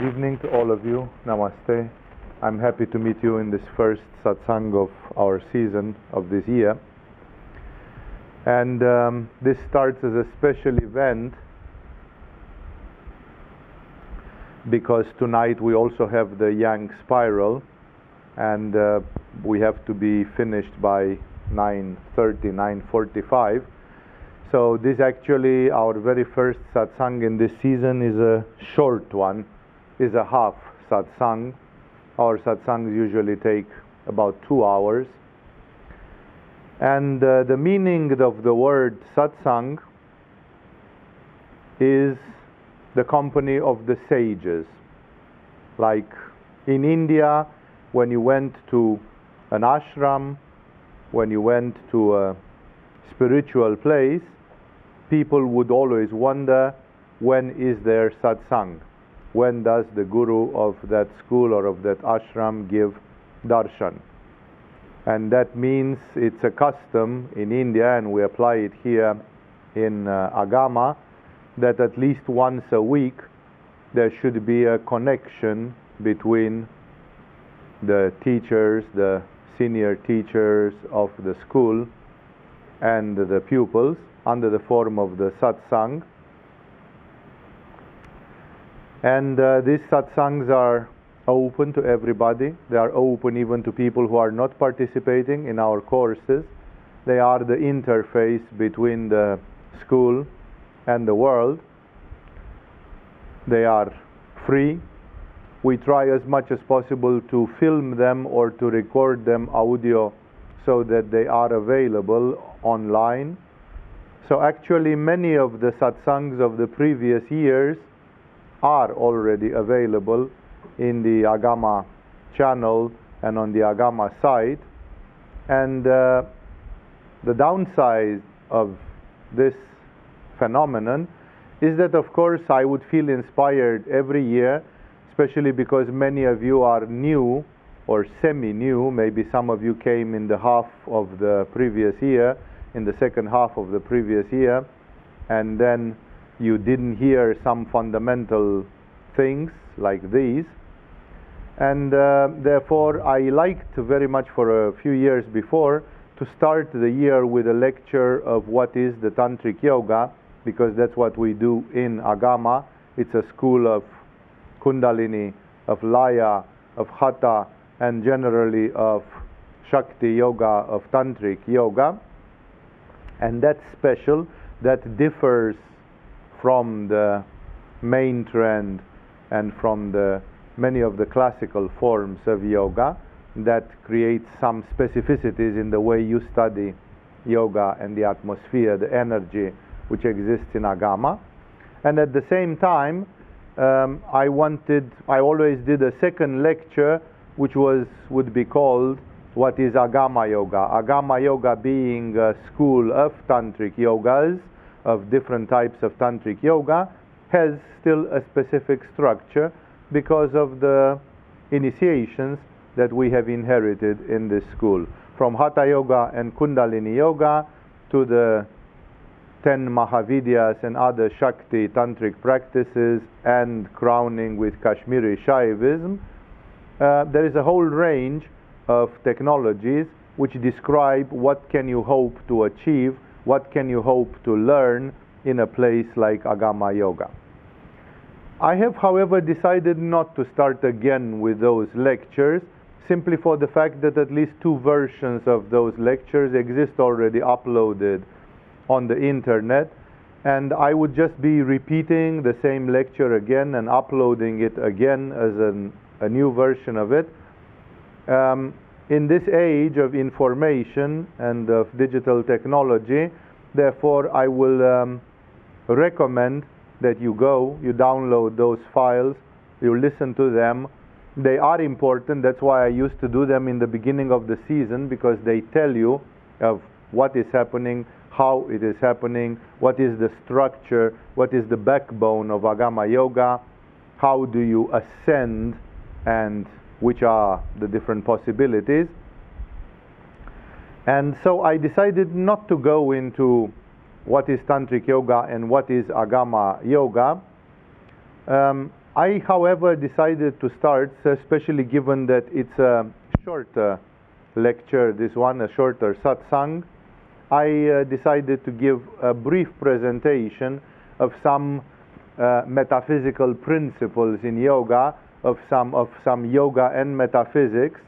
evening to all of you. Namaste. I'm happy to meet you in this first satsang of our season of this year. And this starts as a special event because tonight we also have the Yang Spiral, and we have to be finished by 9:30, 9:45. So this actually, our very first satsang in this season is a short one, is a half satsang. Our satsangs usually take about 2 hours. And the meaning of the word satsang is the company of the sages. Like in India, when you went to an ashram, when you went to a spiritual place, people would always wonder, when is there satsang? When does the guru of that school or of that ashram give darshan? And that means it's a custom in India, and we apply it here in Agama, that at least once a week there should be a connection between the teachers, the senior teachers of the school, and the pupils under the form of the satsang. And these satsangs are open to everybody. They are open even to people who are not participating in our courses. They are the interface between the school and the world. They are free. We try as much as possible to film them or to record them audio so that they are available online. So actually many of the satsangs of the previous years are already available in the Agama channel and on the Agama site. And the downside of this phenomenon is that, of course, I would feel inspired every year, especially because many of you are new or semi-new. Maybe some of you came in the half of the previous year, in the second half of the previous year, and then you didn't hear some fundamental things like these. And therefore I liked very much for a few years before to start the year with a lecture of what is the Tantric Yoga, because that's what we do in Agama. It's a school of Kundalini, of Laya, of Hatha, and generally of Shakti Yoga, of Tantric Yoga. And that's special. That differs from the main trend and from the many of the classical forms of yoga. That creates some specificities in the way you study yoga and the atmosphere, the energy which exists in Agama. And at the same time, I always did a second lecture which would be called what is Agama Yoga. Agama Yoga being a school of Tantric Yogas, of different types of Tantric Yoga, has still a specific structure because of the initiations that we have inherited in this school. From Hatha Yoga and Kundalini Yoga to the 10 Mahavidyas and other Shakti Tantric practices, and crowning with Kashmiri Shaivism, there is a whole range of technologies which describe what can you hope to achieve, what can you hope to learn in a place like Agama Yoga. I have, however, decided not to start again with those lectures, simply for the fact that at least 2 versions of those lectures exist already uploaded on the internet, and I would just be repeating the same lecture again and uploading it again as a new version of it. In this age of information and of digital technology, therefore I will recommend that you download those files, you listen to them. They are important. That's why I used to do them in the beginning of the season, because they tell you of what is happening, how it is happening, what is the structure, what is the backbone of Agama Yoga, how do you ascend, and which are the different possibilities. And so I decided not to go into what is Tantric Yoga and what is Agama Yoga, I, however, decided to start, especially given that it's a shorter lecture, this one, a shorter satsang. I decided to give a brief presentation of some metaphysical principles in yoga, of some yoga and metaphysics,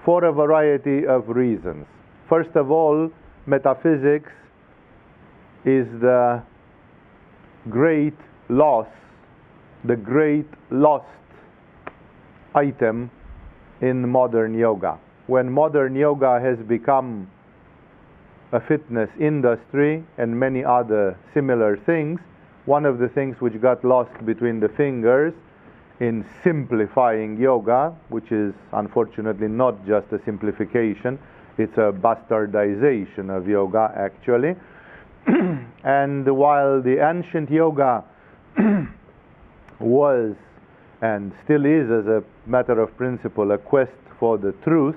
for a variety of reasons. First of all, metaphysics is the great loss, the great lost item in modern yoga. When modern yoga has become a fitness industry and many other similar things, one of the things which got lost between the fingers in simplifying yoga, which is unfortunately not just a simplification, it's a bastardization of yoga actually. And while the ancient yoga was and still is, as a matter of principle, a quest for the truth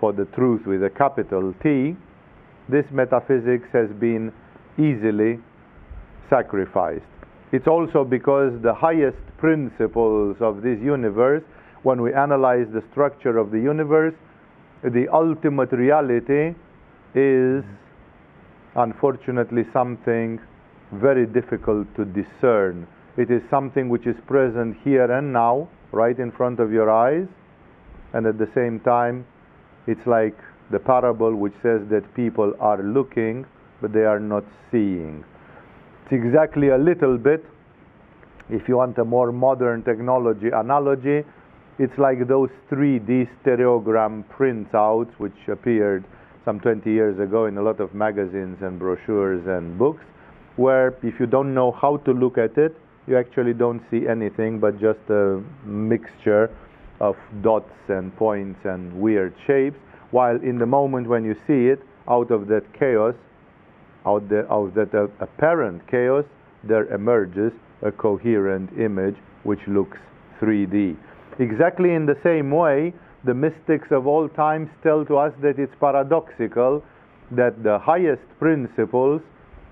with a capital T, this metaphysics has been easily sacrificed. It's also because the highest principles of this universe, when we analyze the structure of the universe, the ultimate reality is unfortunately something very difficult to discern. It is something which is present here and now, right in front of your eyes, and at the same time it's like the parable which says that people are looking but they are not seeing. It's exactly a little bit, if you want a more modern technology analogy, it's like those 3D stereogram printouts which appeared some 20 years ago in a lot of magazines and brochures and books, where if you don't know how to look at it, you actually don't see anything but just a mixture of dots and points and weird shapes, while in the moment when you see it, out of that chaos, out of that apparent chaos, there emerges a coherent image which looks 3D. Exactly in the same way, the mystics of all times tell to us that it's paradoxical that the highest principles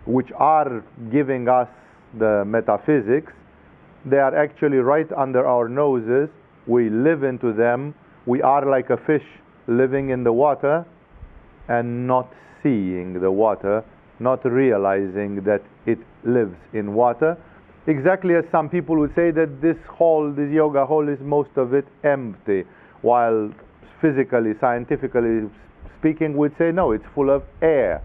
which are giving us the metaphysics, they are actually right under our noses. We live into them. We are like a fish living in the water and not seeing the water, not realizing that it lives in water. Exactly as some people would say that this yoga hall is most of it empty, while physically, scientifically speaking, we'd say no, it's full of air.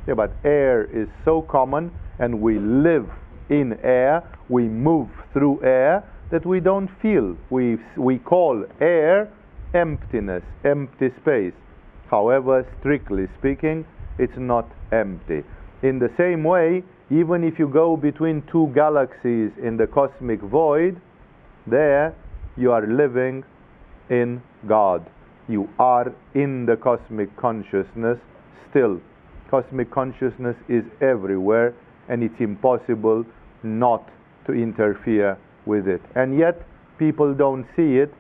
Yeah, but air is so common, and we live in air, we move through air, that we don't feel. We call air emptiness, empty space. However, strictly speaking, it's not empty. In the same way, even if you go between two galaxies in the cosmic void, there you are living in God. You are in the cosmic consciousness still. Cosmic consciousness is everywhere, and it's impossible not to interfere with it. And yet, people don't see it,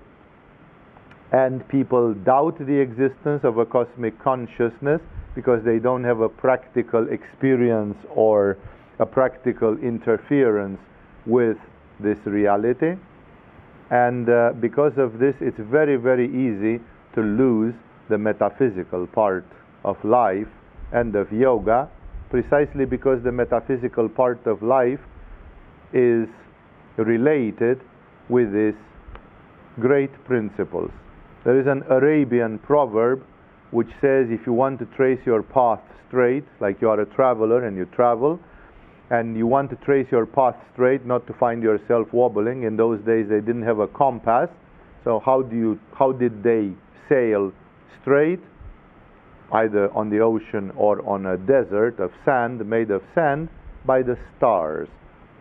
and people doubt the existence of a cosmic consciousness because they don't have a practical experience or a practical interference with this reality. And because of this, it's very, very easy to lose the metaphysical part of life and of yoga, precisely because the metaphysical part of life is related with these great principles. There is an Arabian proverb which says if you want to trace your path straight, like you are a traveler and you travel, and you want to trace your path straight, not to find yourself wobbling. In those days they didn't have a compass, so how did they sail straight? Either on the ocean or on a desert of sand, made of sand, by the stars.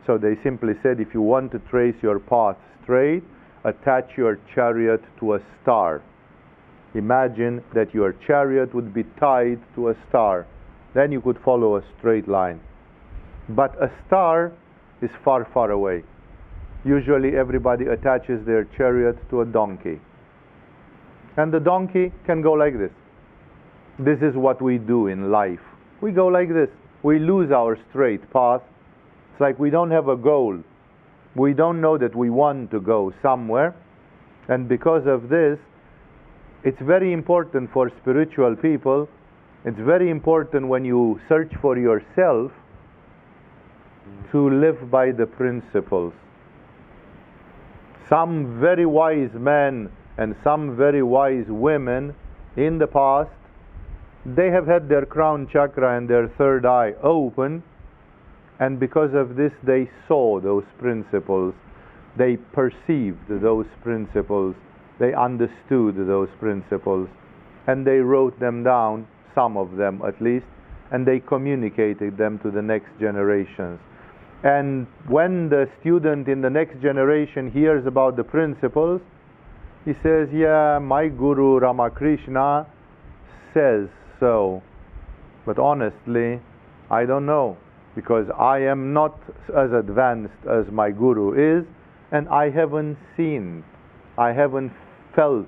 So they simply said, if you want to trace your path straight, attach your chariot to a star. Imagine that your chariot would be tied to a star. Then you could follow a straight line. But a star is far, far away. Usually everybody attaches their chariot to a donkey. And the donkey can go like this. This is what we do in life. We go like this. We lose our straight path. It's like we don't have a goal. We don't know that we want to go somewhere, and because of this, it's very important for spiritual people, it's very important when you search for yourself to live by the principles. Some very wise men and some very wise women in the past, they have had their crown chakra and their third eye open, and because of this they saw those principles, they perceived those principles, they understood those principles, and they wrote them down, some of them at least, and they communicated them to the next generations. And when the student in the next generation hears about the principles, he says, yeah, my Guru Ramakrishna says so, but honestly, I don't know, because I am not as advanced as my Guru is, and I haven't seen, I haven't felt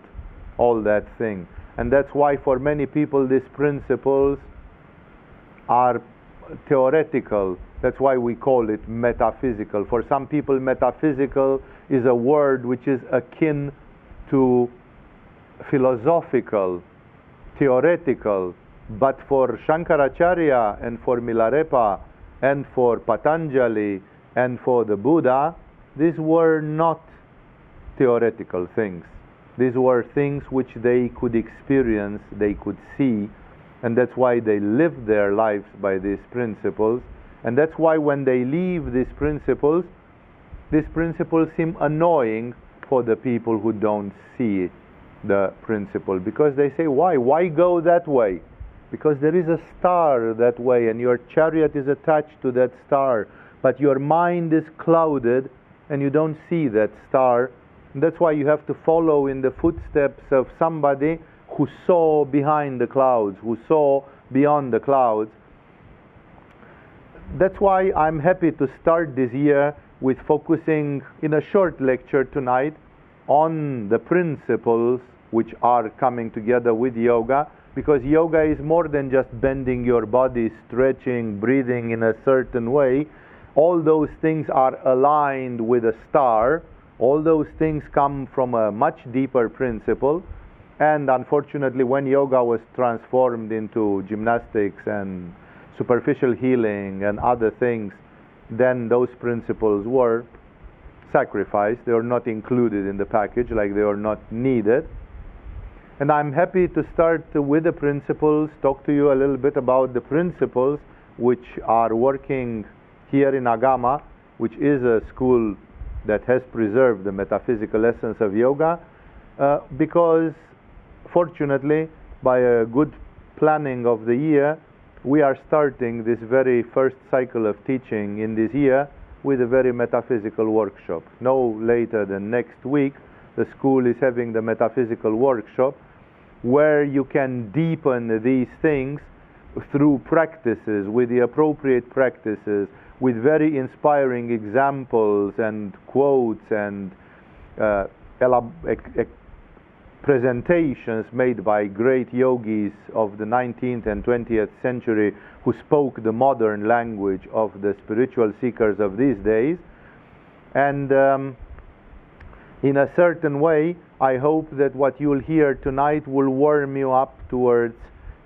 all that thing. And that's why for many people these principles are theoretical. That's why we call it metaphysical. For some people, metaphysical is a word which is akin to philosophical, theoretical. But for Shankaracharya and for Milarepa and for Patanjali and for the Buddha, these were not theoretical things. These were things which they could experience, they could see, and that's why they lived their lives by these principles. And that's why when they leave these principles seem annoying for the people who don't see the principle, because they say, why go that way? Because there is a star that way, and your chariot is attached to that star, but your mind is clouded and you don't see that star. And that's why you have to follow in the footsteps of somebody who saw behind the clouds, who saw beyond the clouds. That's why I'm happy to start this year with focusing in a short lecture tonight on the principles which are coming together with yoga, because yoga is more than just bending your body, stretching, breathing in a certain way. All those things are aligned with a star. All those things come from a much deeper principle, and unfortunately when yoga was transformed into gymnastics and superficial healing and other things, then those principles were sacrificed. They were not included in the package, like they were not needed. And I'm happy to start with the principles, talk to you a little bit about the principles which are working here in Agama, which is a school that has preserved the metaphysical essence of yoga, because fortunately, by a good planning of the year, we are starting this very first cycle of teaching in this year with a very metaphysical workshop. No later than next week, the school is having the metaphysical workshop, where you can deepen these things through practices, with the appropriate practices, with very inspiring examples and quotes and presentations made by great yogis of the 19th and 20th century who spoke the modern language of the spiritual seekers of these days. And in a certain way, I hope that what you'll hear tonight will warm you up towards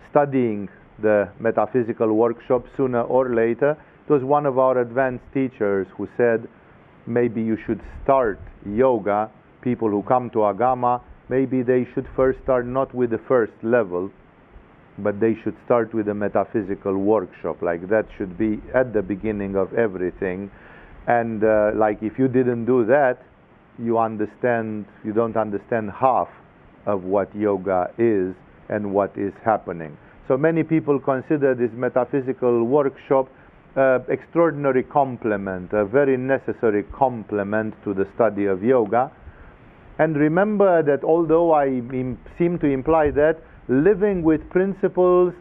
studying the metaphysical workshop sooner or later. It was one of our advanced teachers who said, maybe you should start yoga, people who come to Agama, maybe they should first start not with the first level, but they should start with a metaphysical workshop. Like that should be at the beginning of everything. And like if you didn't do that, you don't understand half of what yoga is and what is happening. So many people consider this metaphysical workshop extraordinary complement, a very necessary complement to the study of yoga. And remember that although I seem to imply that living with principles,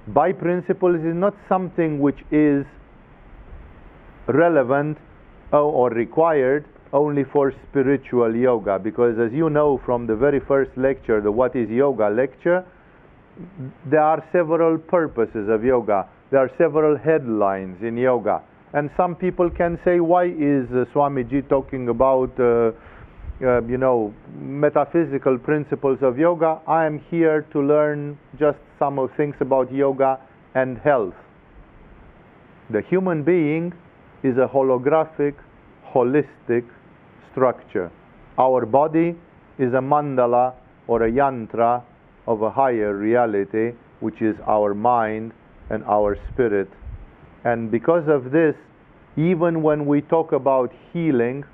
by principles, is not something which is relevant or required only for spiritual yoga, because as you know from the very first lecture, the What is Yoga lecture, there are several purposes of yoga. There are several headlines in yoga. And some people can say, why is Swamiji talking about metaphysical principles of yoga? I am here to learn just some of things about yoga and health. The human being is a holographic, holistic structure. Our body is a mandala or a yantra of a higher reality, which is our mind and our spirit. And because of this, even when we talk about healing,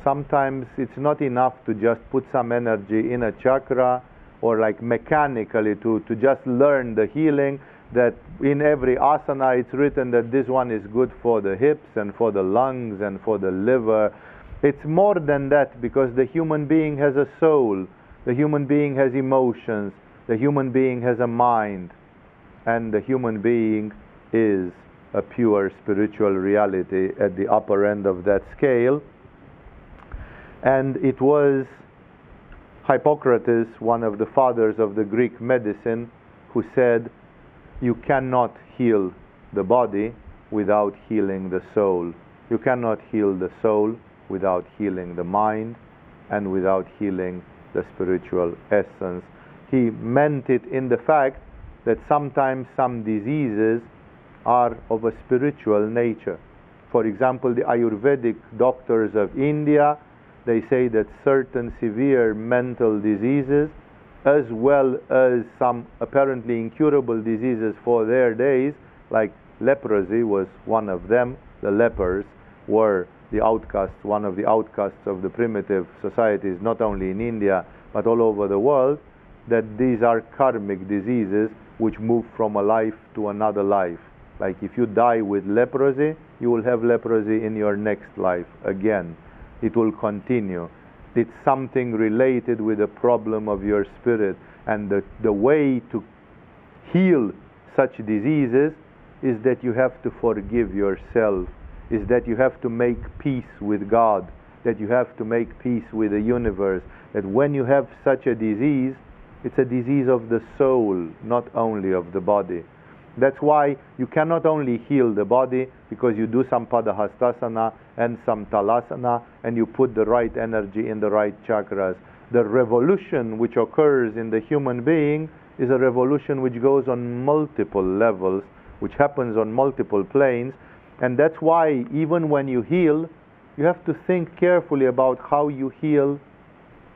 sometimes it's not enough to just put some energy in a chakra or like mechanically to just learn the healing, that in every asana it's written that this one is good for the hips and for the lungs and for the liver. It's more than that, because the human being has a soul, the human being has emotions, the human being has a mind, and the human being is a pure spiritual reality at the upper end of that scale. And it was Hippocrates, one of the fathers of the Greek medicine, who said, you cannot heal the body without healing the soul. You cannot heal the soul without healing the mind and without healing the spiritual essence. He meant it in the fact that sometimes some diseases are of a spiritual nature. For example, the Ayurvedic doctors of India, they say that certain severe mental diseases, as well as some apparently incurable diseases for their days, like leprosy was one of them. The lepers were the outcasts, one of the outcasts of the primitive societies, not only in India, but all over the world, that these are karmic diseases which move from a life to another life. Like if you die with leprosy, you will have leprosy in your next life again. It will continue. It's something related with the problem of your spirit. And the way to heal such diseases is that you have to forgive yourself, is that you have to make peace with God, that you have to make peace with the universe, that when you have such a disease, it's a disease of the soul, not only of the body. That's why you cannot only heal the body because you do some Padahastasana and some Talasana and you put the right energy in the right chakras. The revolution which occurs in the human being is a revolution which goes on multiple levels, which happens on multiple planes. And that's why even when you heal, you have to think carefully about how you heal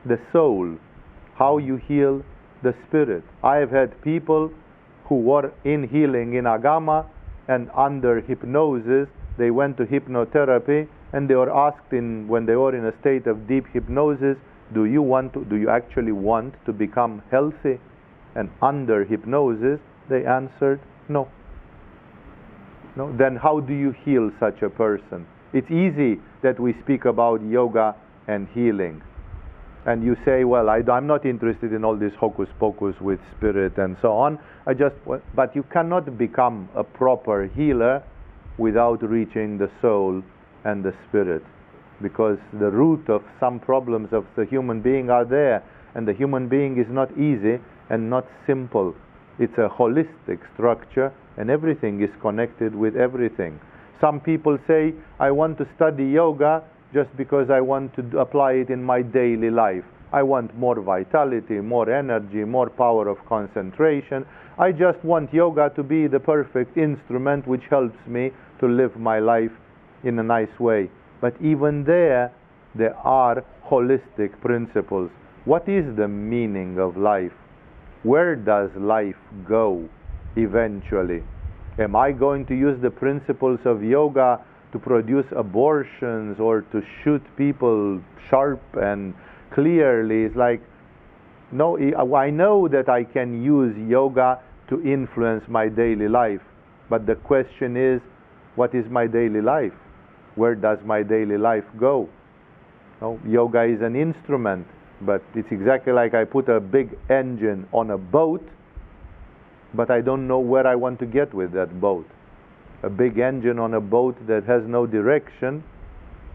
the soul, how you heal the spirit. I have had people who were in healing in Agama, and under hypnosis, they went to hypnotherapy, and they were asked when they were in a state of deep hypnosis, do you actually want to become healthy? And under hypnosis, they answered, no. No. Then how do you heal such a person? It's easy that we speak about yoga and healing. And you say, well, I'm not interested in all this hocus pocus with spirit and so on. But you cannot become a proper healer without reaching the soul and the spirit. Because the root of some problems of the human being are there. And the human being is not easy and not simple. It's a holistic structure, and everything is connected with everything. Some people say, I want to study yoga just because I want to apply it in my daily life. I want more vitality, more energy, more power of concentration. I just want yoga to be the perfect instrument which helps me to live my life in a nice way. But even there are holistic principles. What is the meaning of life? Where does life go eventually? Am I going to use the principles of yoga to produce abortions or to shoot people sharp and clearly? It's like, no, I know that I can use yoga to influence my daily life. But the question is, what is my daily life? Where does my daily life go? No, yoga is an instrument, but it's exactly like I put a big engine on a boat, but I don't know where I want to get with that boat. A big engine on a boat that has no direction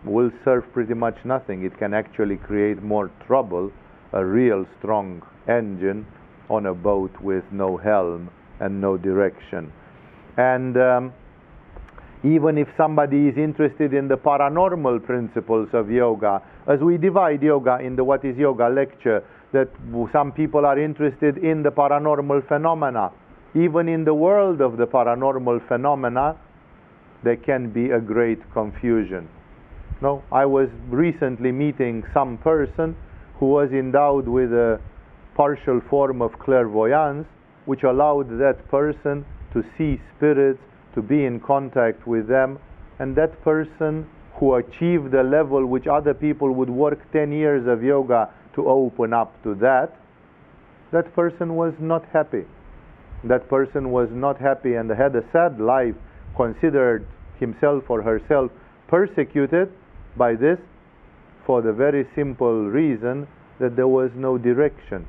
will serve pretty much nothing. It can actually create more trouble. A real strong engine on a boat with no helm and no direction. And Even if somebody is interested in the paranormal principles of yoga, as we divide yoga in the What is Yoga lecture, that some people are interested in the paranormal phenomena. Even in the world of the paranormal phenomena, there can be a great confusion. No, I was recently meeting some person who was endowed with a partial form of clairvoyance, which allowed that person to see spirits, to be in contact with them, and that person who achieved a level which other people would work 10 years of yoga to open up to that person was not happy. That person was not happy and had a sad life, considered himself or herself persecuted by this, for the very simple reason that there was no direction.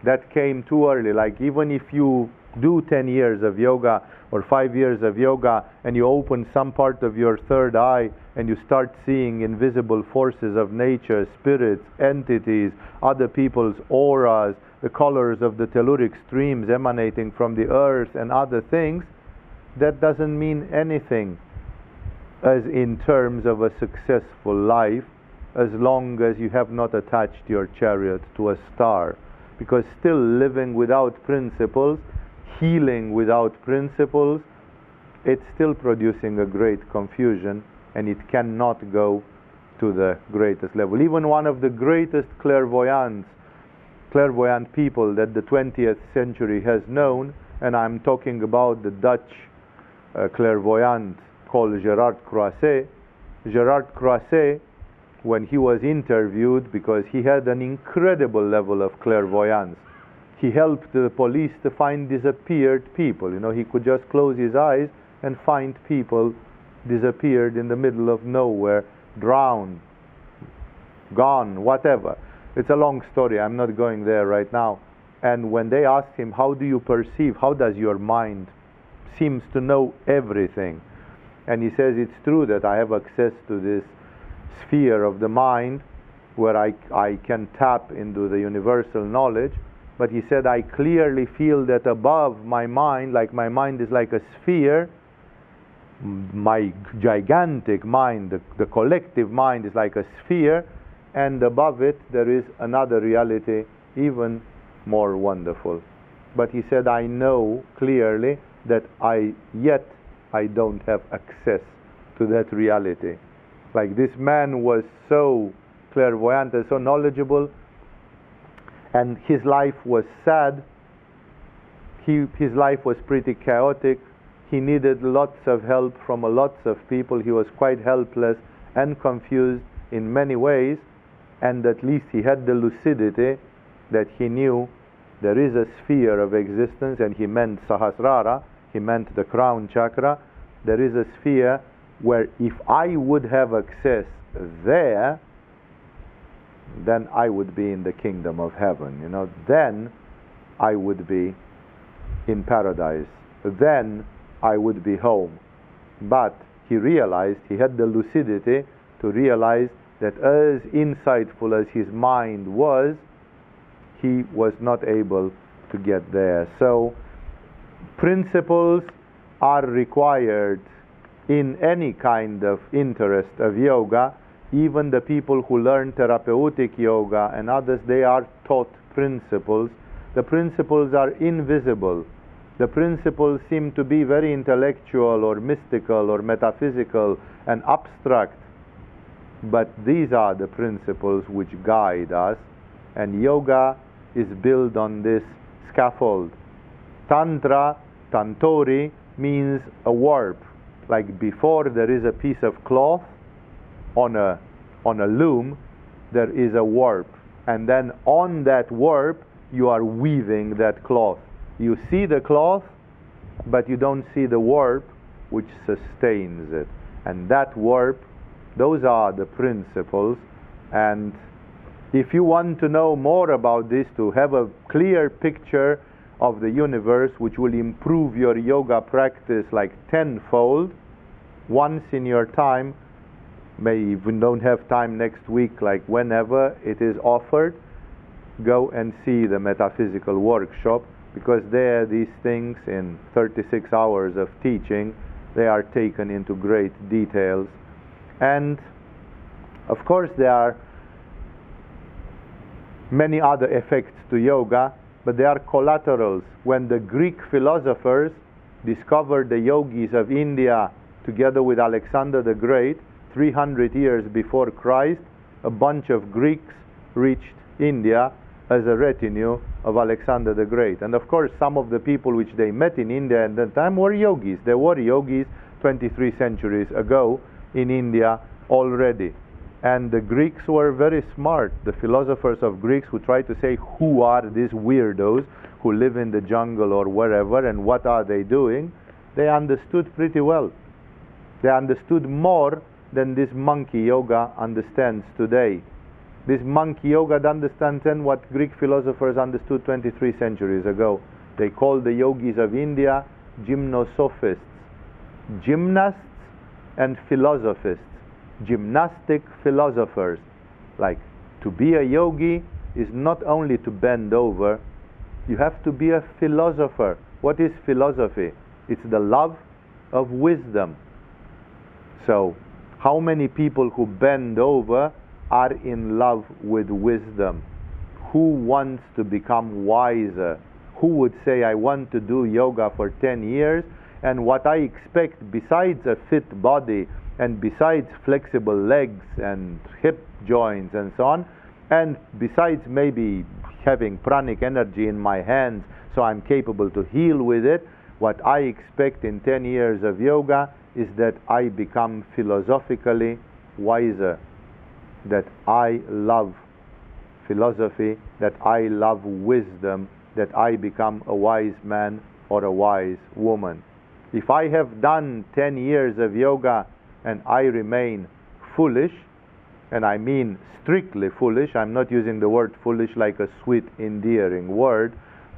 That came too early. Like, even if you do 10 years of yoga or 5 years of yoga and you open some part of your third eye and you start seeing invisible forces of nature, spirits, entities, other people's auras, the colors of the telluric streams emanating from the earth and other things, that doesn't mean anything as in terms of a successful life, as long as you have not attached your chariot to a star. Because still living without principles, healing without principles, it's still producing a great confusion, and it cannot go to the greatest level. Even one of the greatest clairvoyant people that the 20th century has known, and I'm talking about the Dutch clairvoyant called Gerard Croiset. Gerard Croiset, when he was interviewed, because he had an incredible level of clairvoyance, he helped the police to find disappeared people. You know, he could just close his eyes and find people disappeared in the middle of nowhere, drowned, gone, whatever. It's a long story, I'm not going there right now. And when they asked him, how do you perceive, how does your mind seems to know everything? And he says, it's true that I have access to this sphere of the mind where I can tap into the universal knowledge, but he said, I clearly feel that above my mind, like my mind is like a sphere, my gigantic mind, the collective mind is like a sphere, and above it there is another reality even more wonderful. But he said, I know clearly that I don't have access to that reality. Like, this man was so clairvoyant and so knowledgeable, and his life was sad. His life was pretty chaotic. He needed lots of help from lots of people. He was quite helpless and confused in many ways, and at least he had the lucidity that he knew there is a sphere of existence, and he meant Sahasrara, he meant the crown chakra. There is a sphere where if I would have access there, then I would be in the kingdom of heaven. You know, then I would be in paradise. Then I would be home. But he realized, he had the lucidity to realize that as insightful as his mind was, he was not able to get there. So principles are required in any kind of interest of yoga. Even the people who learn therapeutic yoga and others, they are taught principles. The principles are invisible. The principles seem to be very intellectual or mystical or metaphysical and abstract. But these are the principles which guide us, and yoga is built on this scaffold. Tantra, tantori, means a warp. Like, before there is a piece of cloth on a loom, there is a warp, and then on that warp you are weaving that cloth. You see the cloth, but you don't see the warp which sustains it. And that warp, those are the principles. And if you want to know more about this, to have a clear picture of the universe which will improve your yoga practice like tenfold, once in your time, maybe if you don't have time next week, like whenever it is offered, go and see the metaphysical workshop, because there these things in 36 hours of teaching They are taken into great details. And of course there are many other effects to yoga, but they are collaterals. When the Greek philosophers discovered the yogis of India together with Alexander the Great, 300 years before Christ, a bunch of Greeks reached India as a retinue of Alexander the Great. And of course some of the people which they met in India at that time were yogis. There were yogis 23 centuries ago in India already. And the Greeks were very smart. The philosophers of Greeks who tried to say, who are these weirdos who live in the jungle or wherever, and what are they doing? They understood pretty well. They understood more than this monkey yoga understands today. This monkey yoga understands then what Greek philosophers understood 23 centuries ago. They called the yogis of India gymnosophists. Gymnasts and philosophists. Gymnastic philosophers. Like, to be a yogi is not only to bend over, you have to be a philosopher. What is philosophy? It's the love of wisdom. So, how many people who bend over are in love with wisdom? Who wants to become wiser? Who would say, I want to do yoga for 10 years, and what I expect besides a fit body and besides flexible legs and hip joints and so on, and besides maybe having pranic energy in my hands so I'm capable to heal with it, what I expect in 10 years of yoga is that I become philosophically wiser, that I love philosophy, that I love wisdom, that I become a wise man or a wise woman. If I have done 10 years of yoga and I remain foolish, and I mean strictly foolish, I'm not using the word foolish like a sweet, endearing word,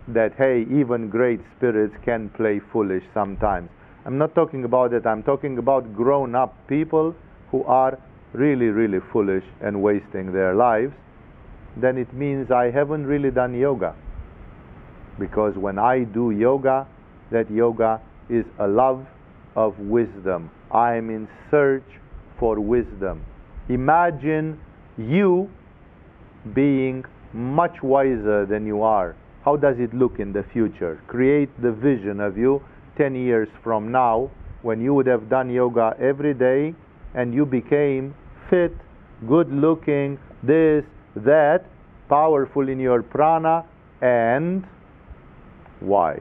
that hey, even great spirits can play foolish sometimes. I'm not talking about it, I'm talking about grown-up people who are really, really foolish and wasting their lives. Then it means I haven't really done yoga. Because when I do yoga, that yoga is a love of wisdom. I am in search for wisdom. Imagine you being much wiser than you are. How does it look in the future? Create the vision of you 10 years from now, when you would have done yoga every day and you became fit, good looking, this, that, powerful in your prana, and wise,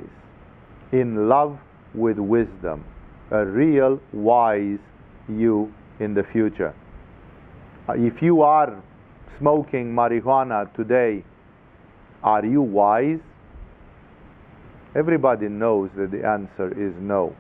in love with wisdom, a real wise you in the future. If you are smoking marijuana today, are you wise? Everybody knows that the answer is no,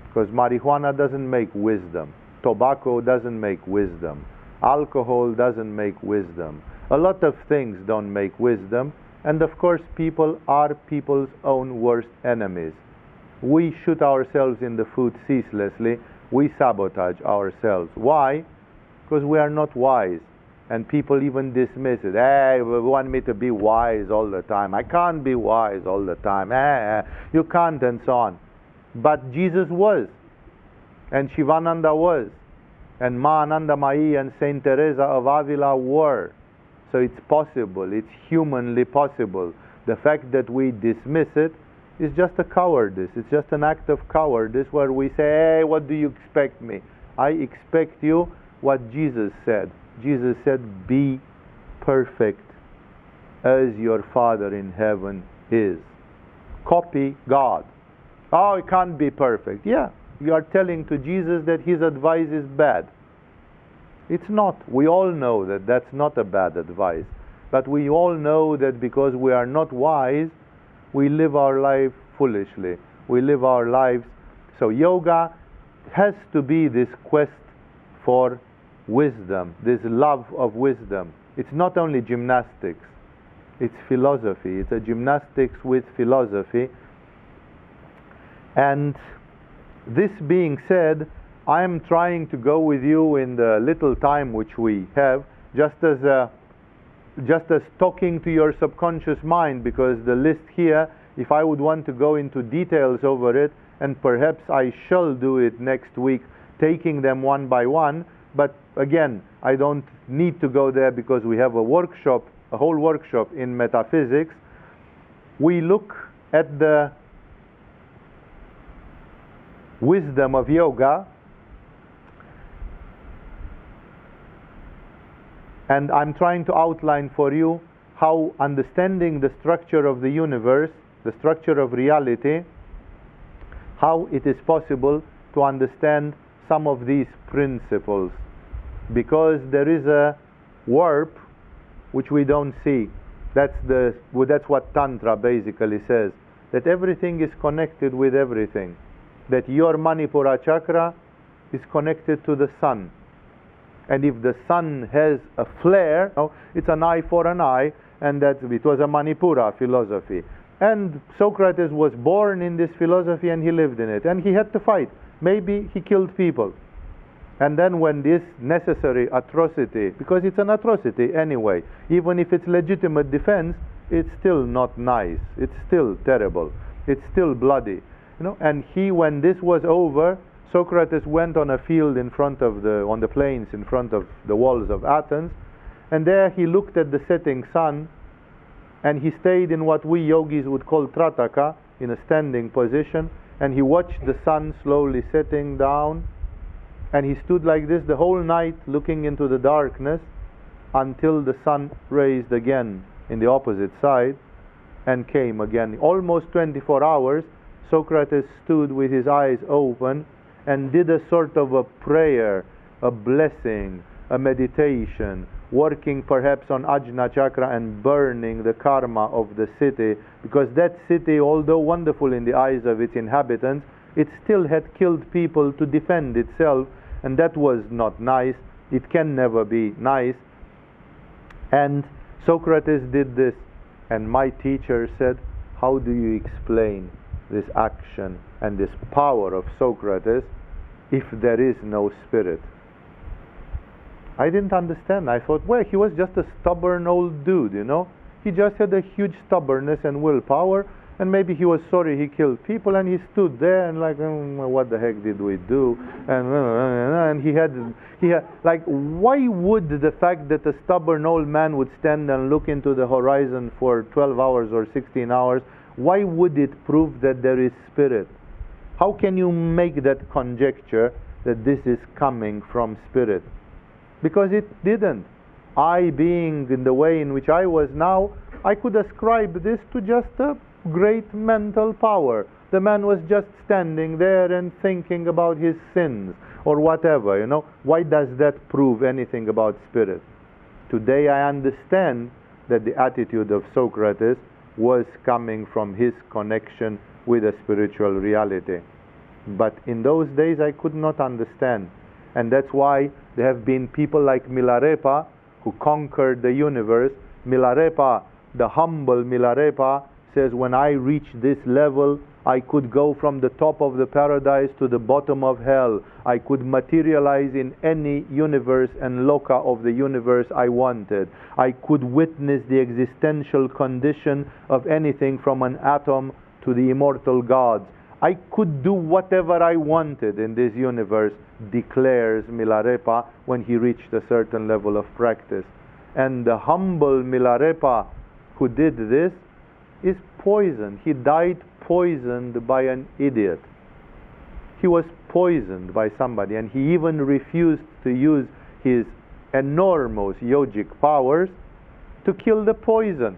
because marijuana doesn't make wisdom, tobacco doesn't make wisdom, alcohol doesn't make wisdom, a lot of things don't make wisdom, and of course people are people's own worst enemies. We shoot ourselves in the foot ceaselessly, we sabotage ourselves. Why? Because we are not wise. And people even dismiss it. Hey, you want me to be wise all the time. I can't be wise all the time. You can't, and so on. But Jesus was. And Shivananda was. And Ma Anandamayi and Saint Teresa of Avila were. So it's possible. It's humanly possible. The fact that we dismiss it is just a cowardice. It's just an act of cowardice where we say, hey, what do you expect me? I expect you what Jesus said. Jesus said, be perfect as your Father in heaven is. Copy God. Oh, it can't be perfect. Yeah, you are telling to Jesus that his advice is bad. It's not. We all know that that's not a bad advice. But we all know that because we are not wise, we live our life foolishly. We live our lives. So yoga has to be this quest for wisdom, this love of wisdom. It's not only gymnastics, it's philosophy. It's a gymnastics with philosophy. And this being said, I am trying to go with you in the little time which we have, just as talking to your subconscious mind, because the list here, if I would want to go into details over it and perhaps I shall do it next week, taking them one by one. But again, I don't need to go there because we have a workshop, a whole workshop in metaphysics. We look at the wisdom of yoga, and I'm trying to outline for you how understanding the structure of the universe, the structure of reality, how it is possible to understand some of these principles. Because there is a warp which we don't see. That's what Tantra basically says, that everything is connected with everything. That your Manipura chakra is connected to the sun. And if the sun has a flare, it's an eye for an eye, and it was a Manipura philosophy. And Socrates was born in this philosophy and he lived in it. And he had to fight. Maybe he killed people. And then when this necessary atrocity, because it's an atrocity anyway, even if it's legitimate defense, it's still not nice. It's still terrible. It's still bloody. And when this was over, Socrates went on a field on the plains in front of the walls of Athens, and there he looked at the setting sun, and he stayed in what we yogis would call trataka, in a standing position, and he watched the sun slowly setting down, and he stood like this the whole night looking into the darkness until the sun raised again in the opposite side and came again. Almost 24 hours, Socrates stood with his eyes open and did a sort of a prayer, a blessing, a meditation, working perhaps on Ajna chakra and burning the karma of the city, because that city, although wonderful in the eyes of its inhabitants, it still had killed people to defend itself, and that was not nice. It can never be nice. And Socrates did this, and my teacher said, how do you explain this action and this power of Socrates if there is no spirit? I didn't understand. I thought, well, he was just a stubborn old dude, He just had a huge stubbornness and willpower, and maybe he was sorry he killed people, and he stood there and like, what the heck did we do? And he had like, why would the fact that a stubborn old man would stand and look into the horizon for 12 hours or 16 hours, why would it prove that there is spirit? How can you make that conjecture that this is coming from spirit? Because it didn't. I, being in the way in which I was now, I could ascribe this to just a great mental power. The man was just standing there and thinking about his sins or whatever, Why does that prove anything about spirit? Today I understand that the attitude of Socrates was coming from his connection with a spiritual reality. But in those days I could not understand. And that's why there have been people like Milarepa who conquered the universe. Milarepa, the humble Milarepa, says, when I reach this level, I could go from the top of the paradise to the bottom of hell. I could materialize in any universe and loka of the universe I wanted. I could witness the existential condition of anything from an atom to the immortal gods. I could do whatever I wanted in this universe, declares Milarepa when he reached a certain level of practice. And the humble Milarepa who did this is poisoned. He died poisoned by an idiot. He was poisoned by somebody, and he even refused to use his enormous yogic powers to kill the poison.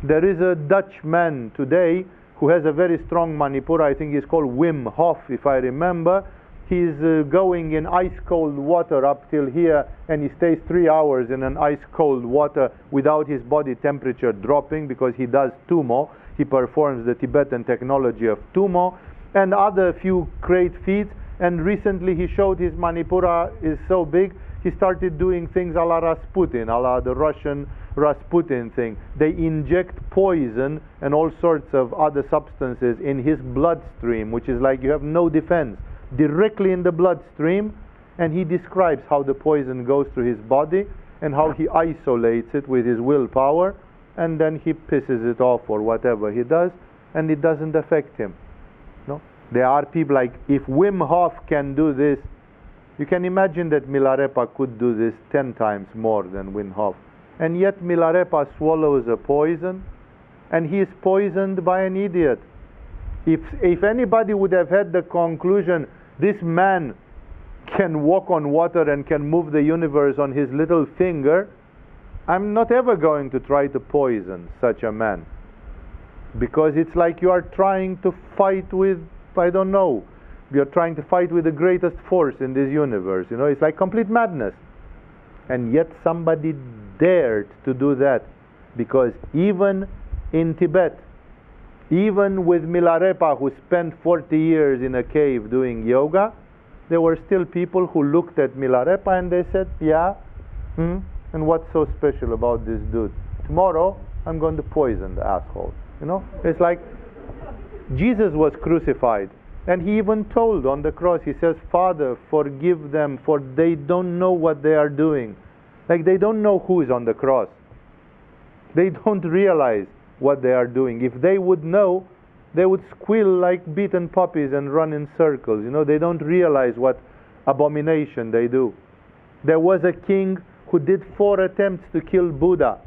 There is a Dutch man today who has a very strong Manipura. I think he's called Wim Hof, if I remember. He's going in ice-cold water up till here, and he stays 3 hours in an ice-cold water without his body temperature dropping, because he does tumo. He performs the Tibetan technology of tumo and other few great feats. And recently he showed his Manipura is so big, he started doing things a la Rasputin, a la the Russian Rasputin thing. They inject poison and all sorts of other substances in his bloodstream, which is like you have no defense, directly in the bloodstream. And he describes how the poison goes through his body and how he isolates it with his willpower, and then he pisses it off or whatever he does, and it doesn't affect him. No? There are people like, if Wim Hof can do this, you can imagine that Milarepa could do this 10 times more than Wim Hof. And yet Milarepa swallows a poison, and he is poisoned by an idiot. If anybody would have had the conclusion, this man can walk on water and can move the universe on his little finger, I'm not ever going to try to poison such a man. Because it's like you are trying to fight with, I don't know, you're trying to fight with the greatest force in this universe. You know, it's like complete madness. And yet somebody dared to do that, because even in Tibet, even with Milarepa, who spent 40 years in a cave doing yoga, there were still people who looked at Milarepa and they said, yeah, and what's so special about this dude? Tomorrow I'm going to poison the asshole. You know, it's like Jesus was crucified, and he even told on the cross, he says, Father, forgive them, for they don't know what they are doing. Like, they don't know who is on the cross. They don't realize what they are doing. If they would know, they would squeal like beaten puppies and run in circles. You know, they don't realize what abomination they do. There was a king who did 4 attempts to kill Buddha,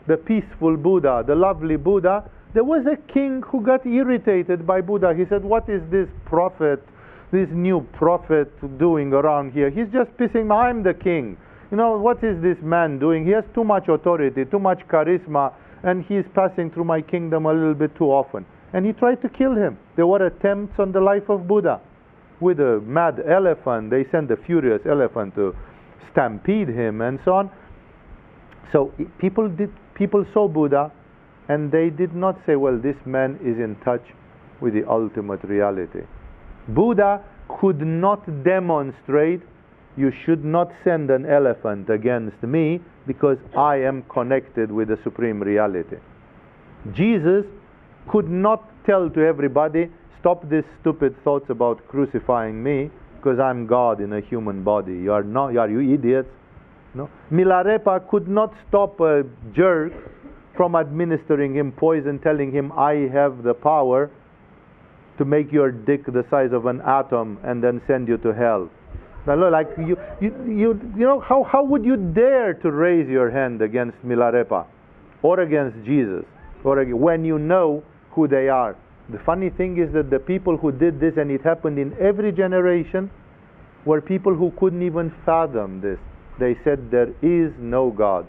the peaceful Buddha, the lovely Buddha. There was a king who got irritated by Buddha. He said, what is this prophet, this new prophet doing around here? He's just pissing me. I'm the king. You know, what is this man doing? He has too much authority, too much charisma, and he's passing through my kingdom a little bit too often. And he tried to kill him. There were attempts on the life of Buddha with a mad elephant. They sent a furious elephant to stampede him and so on. So people saw Buddha, and they did not say, well, this man is in touch with the ultimate reality. Buddha could not demonstrate, you should not send an elephant against me because I am connected with the supreme reality. Jesus could not tell to everybody, stop these stupid thoughts about crucifying me because I'm God in a human body. Are you idiots? No. Milarepa could not stop a jerk from administering him poison, telling him, I have the power to make your dick the size of an atom and then send you to hell. Now, like you know, how would you dare to raise your hand against Milarepa or against Jesus, or when you know who they are? The funny thing is that the people who did this, and it happened in every generation, were people who couldn't even fathom this. They said, there is no God.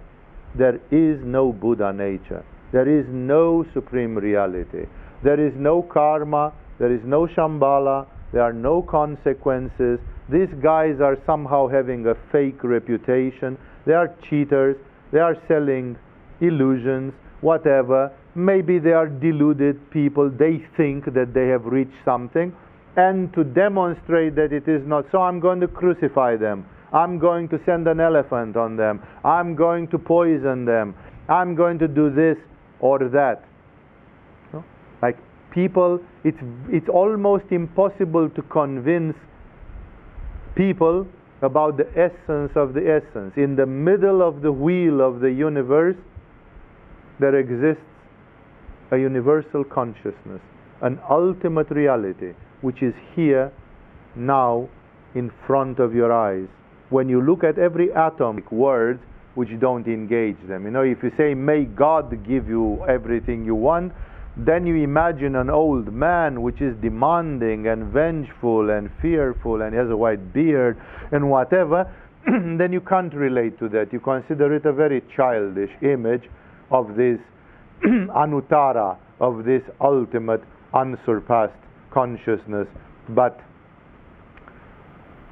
There is no Buddha nature. There is no supreme reality. There is no karma. There is no Shambhala. There are no consequences. These guys are somehow having a fake reputation. They are cheaters. They are selling illusions, whatever. Maybe they are deluded people. They think that they have reached something. And to demonstrate that it is not so, I'm going to crucify them. I'm going to send an elephant on them. I'm going to poison them. I'm going to do this or that. No? Like people, it's almost impossible to convince people about the essence of the essence. In the middle of the wheel of the universe, there exists a universal consciousness, an ultimate reality, which is here, now, in front of your eyes. When you look at every atom, words which don't engage them. You know, if you say, may God give you everything you want, then you imagine an old man which is demanding and vengeful and fearful and has a white beard and whatever, then you can't relate to that. You consider it a very childish image of this anuttara, of this ultimate unsurpassed consciousness. But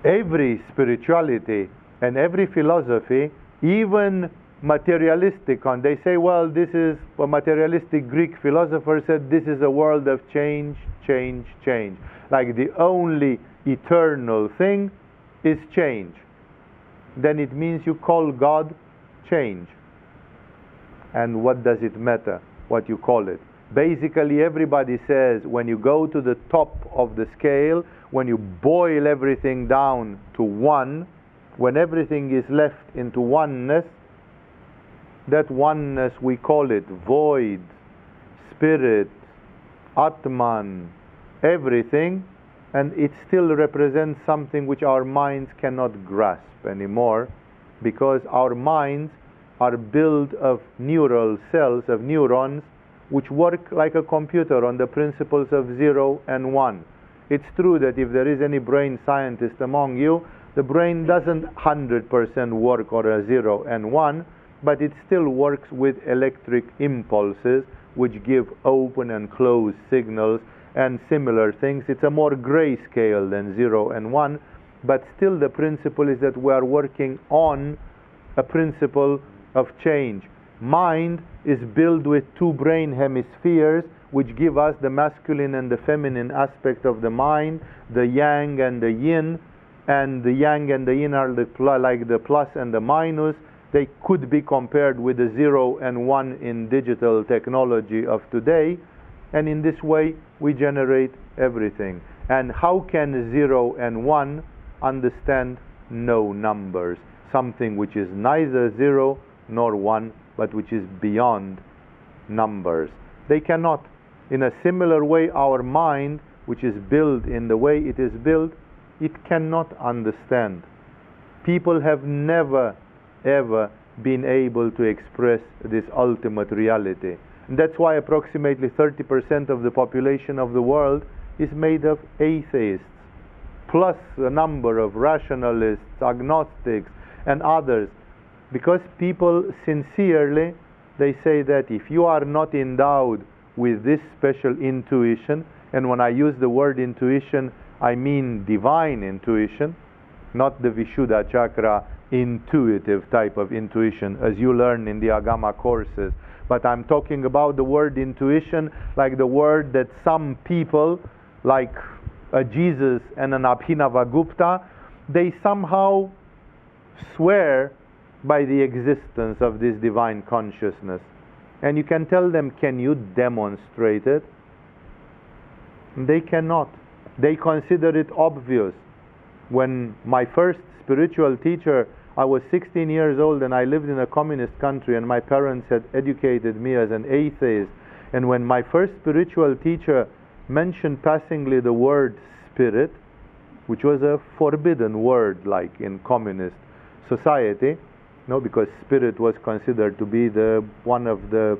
every spirituality and every philosophy, even materialistic, they say, well, this is a materialistic Greek philosopher said this is a world of change, change, change. Like the only eternal thing is change. Then it means you call God change. And what does it matter what you call it? Basically, everybody says when you go to the top of the scale, when you boil everything down to one, when everything is left into oneness, that oneness we call it void, spirit, Atman, everything, and it still represents something which our minds cannot grasp anymore, because our minds are built of neural cells, of neurons, which work like a computer on the principles of 0 and 1. It's true that if there is any brain scientist among you, the brain doesn't 100% work on a 0 and 1, but it still works with electric impulses which give open and closed signals and similar things. It's a more grayscale than 0 and 1, but still the principle is that we are working on a principle of change. Mind is built with two brain hemispheres which give us the masculine and the feminine aspect of the mind, the yang and the yin, and the yang and the yin are like the plus and the minus. They could be compared with the 0 and 1 in digital technology of today, and in this way we generate everything. And how can 0 and 1 understand no numbers? Something which is neither 0 nor 1, but which is beyond numbers. They cannot. In a similar way, our mind, which is built in the way it is built, it cannot understand. People have never ever been able to express this ultimate reality. And that's why approximately 30% of the population of the world is made of atheists, plus a number of rationalists, agnostics, and others. Because people sincerely, they say that if you are not endowed with this special intuition, and when I use the word intuition, I mean divine intuition, not the Vishuddha chakra intuitive type of intuition as you learn in the Agama courses, but I'm talking about the word intuition like the word that some people, like a Jesus and an Abhinavagupta, they somehow swear by the existence of this divine consciousness. And you can tell them, can you demonstrate it? They cannot. They consider it obvious. When my first spiritual teacher, I was 16 years old and I lived in a communist country, and my parents had educated me as an atheist. And when my first spiritual teacher mentioned passingly the word spirit, which was a forbidden word like in communist society, because spirit was considered to be one of the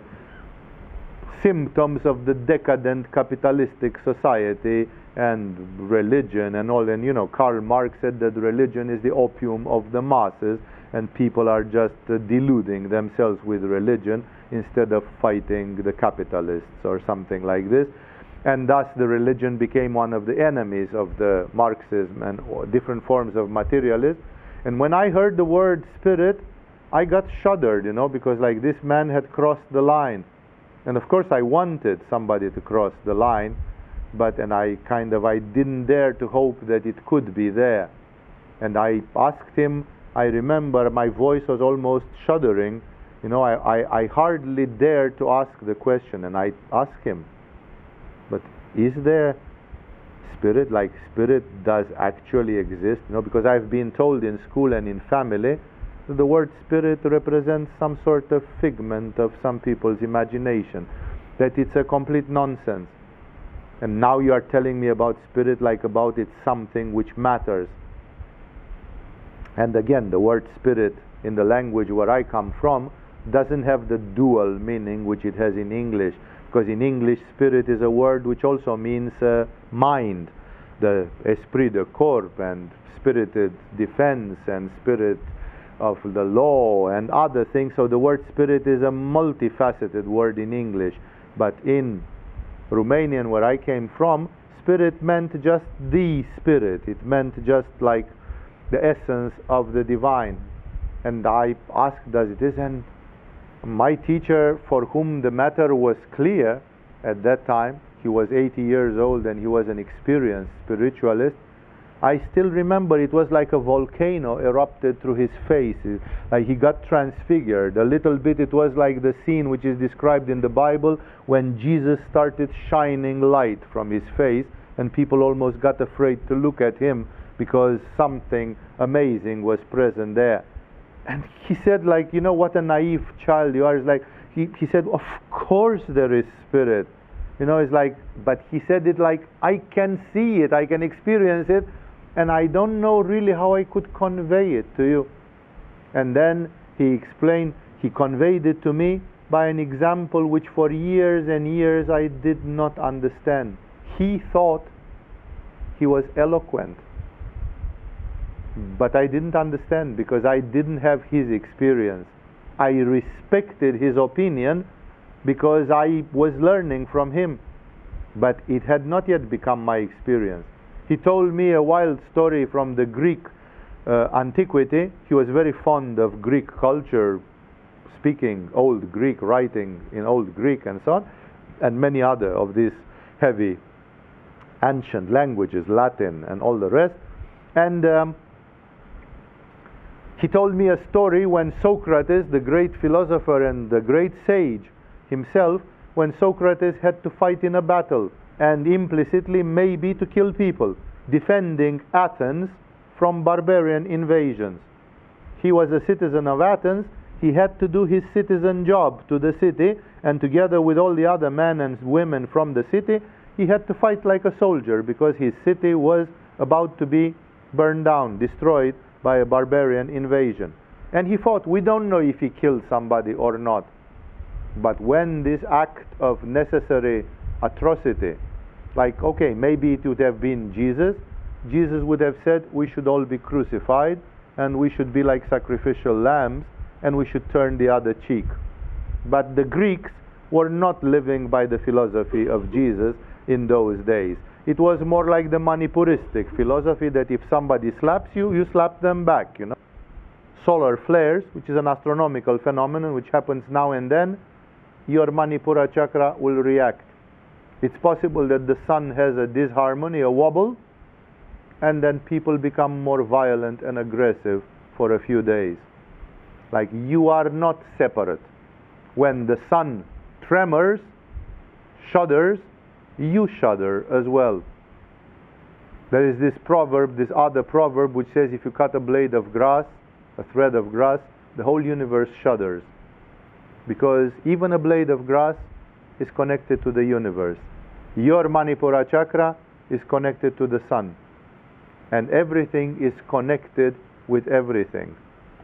symptoms of the decadent capitalistic society and religion and all. And Karl Marx said that religion is the opium of the masses, and people are just deluding themselves with religion instead of fighting the capitalists or something like this. And thus the religion became one of the enemies of the Marxism and different forms of materialism. And when I heard the word spirit, I got shuddered, because like this man had crossed the line. And of course I wanted somebody to cross the line, and I didn't dare to hope that it could be there. And I asked him, I remember my voice was almost shuddering, I hardly dared to ask the question, and I asked him, but is there spirit, like spirit does actually exist? Because I've been told in school and in family that the word spirit represents some sort of figment of some people's imagination, that it's a complete nonsense. And now you are telling me about spirit like about it's something which matters. And again, the word spirit in the language where I come from doesn't have the dual meaning which it has in English, because in English spirit is a word which also means mind, the esprit de corps and spirited defense and spirit of the law and other things. So the word spirit is a multifaceted word in English, but in Romanian, where I came from, spirit meant just the spirit. It meant just like the essence of the divine. And I asked, does it is? And my teacher, for whom the matter was clear at that time, he was 80 years old and he was an experienced spiritualist, I still remember it was like a volcano erupted through his face. Like he got transfigured a little bit. It was like the scene which is described in the Bible when Jesus started shining light from his face, and people almost got afraid to look at him because something amazing was present there. And he said, what a naive child you are. It's like he said, of course there is spirit. It's like, but he said it like, I can see it, I can experience it, and I don't know really how I could convey it to you. And then he explained, he conveyed it to me by an example which for years and years I did not understand. He thought he was eloquent, but I didn't understand because I didn't have his experience. I respected his opinion because I was learning from him, but it had not yet become my experience. He told me a wild story from the Greek antiquity. He was very fond of Greek culture, speaking Old Greek, writing in Old Greek and so on, and many other of these heavy ancient languages, Latin and all the rest. And he told me a story when Socrates, the great philosopher and the great sage himself, when Socrates had to fight in a battle, and implicitly maybe to kill people, defending Athens from barbarian invasions. He was a citizen of Athens. He had to do his citizen job to the city, and together with all the other men and women from the city, he had to fight like a soldier because his city was about to be burned down, destroyed by a barbarian invasion. And he fought. We don't know if he killed somebody or not. But when this act of necessary atrocity, like, okay, maybe it would have been Jesus, Jesus would have said, we should all be crucified, and we should be like sacrificial lambs, and we should turn the other cheek. But the Greeks were not living by the philosophy of Jesus in those days. It was more like the Manipuristic philosophy that if somebody slaps you, you slap them back, Solar flares, which is an astronomical phenomenon which happens now and then, your Manipura chakra will react. It's possible that the sun has a disharmony, a wobble, and then people become more violent and aggressive for a few days. Like, you are not separate. When the sun tremors, shudders, you shudder as well. There is this proverb, this other proverb, which says if you cut a blade of grass, a thread of grass, the whole universe shudders. Because even a blade of grass is connected to the universe. Your Manipura chakra is connected to the sun. And everything is connected with everything.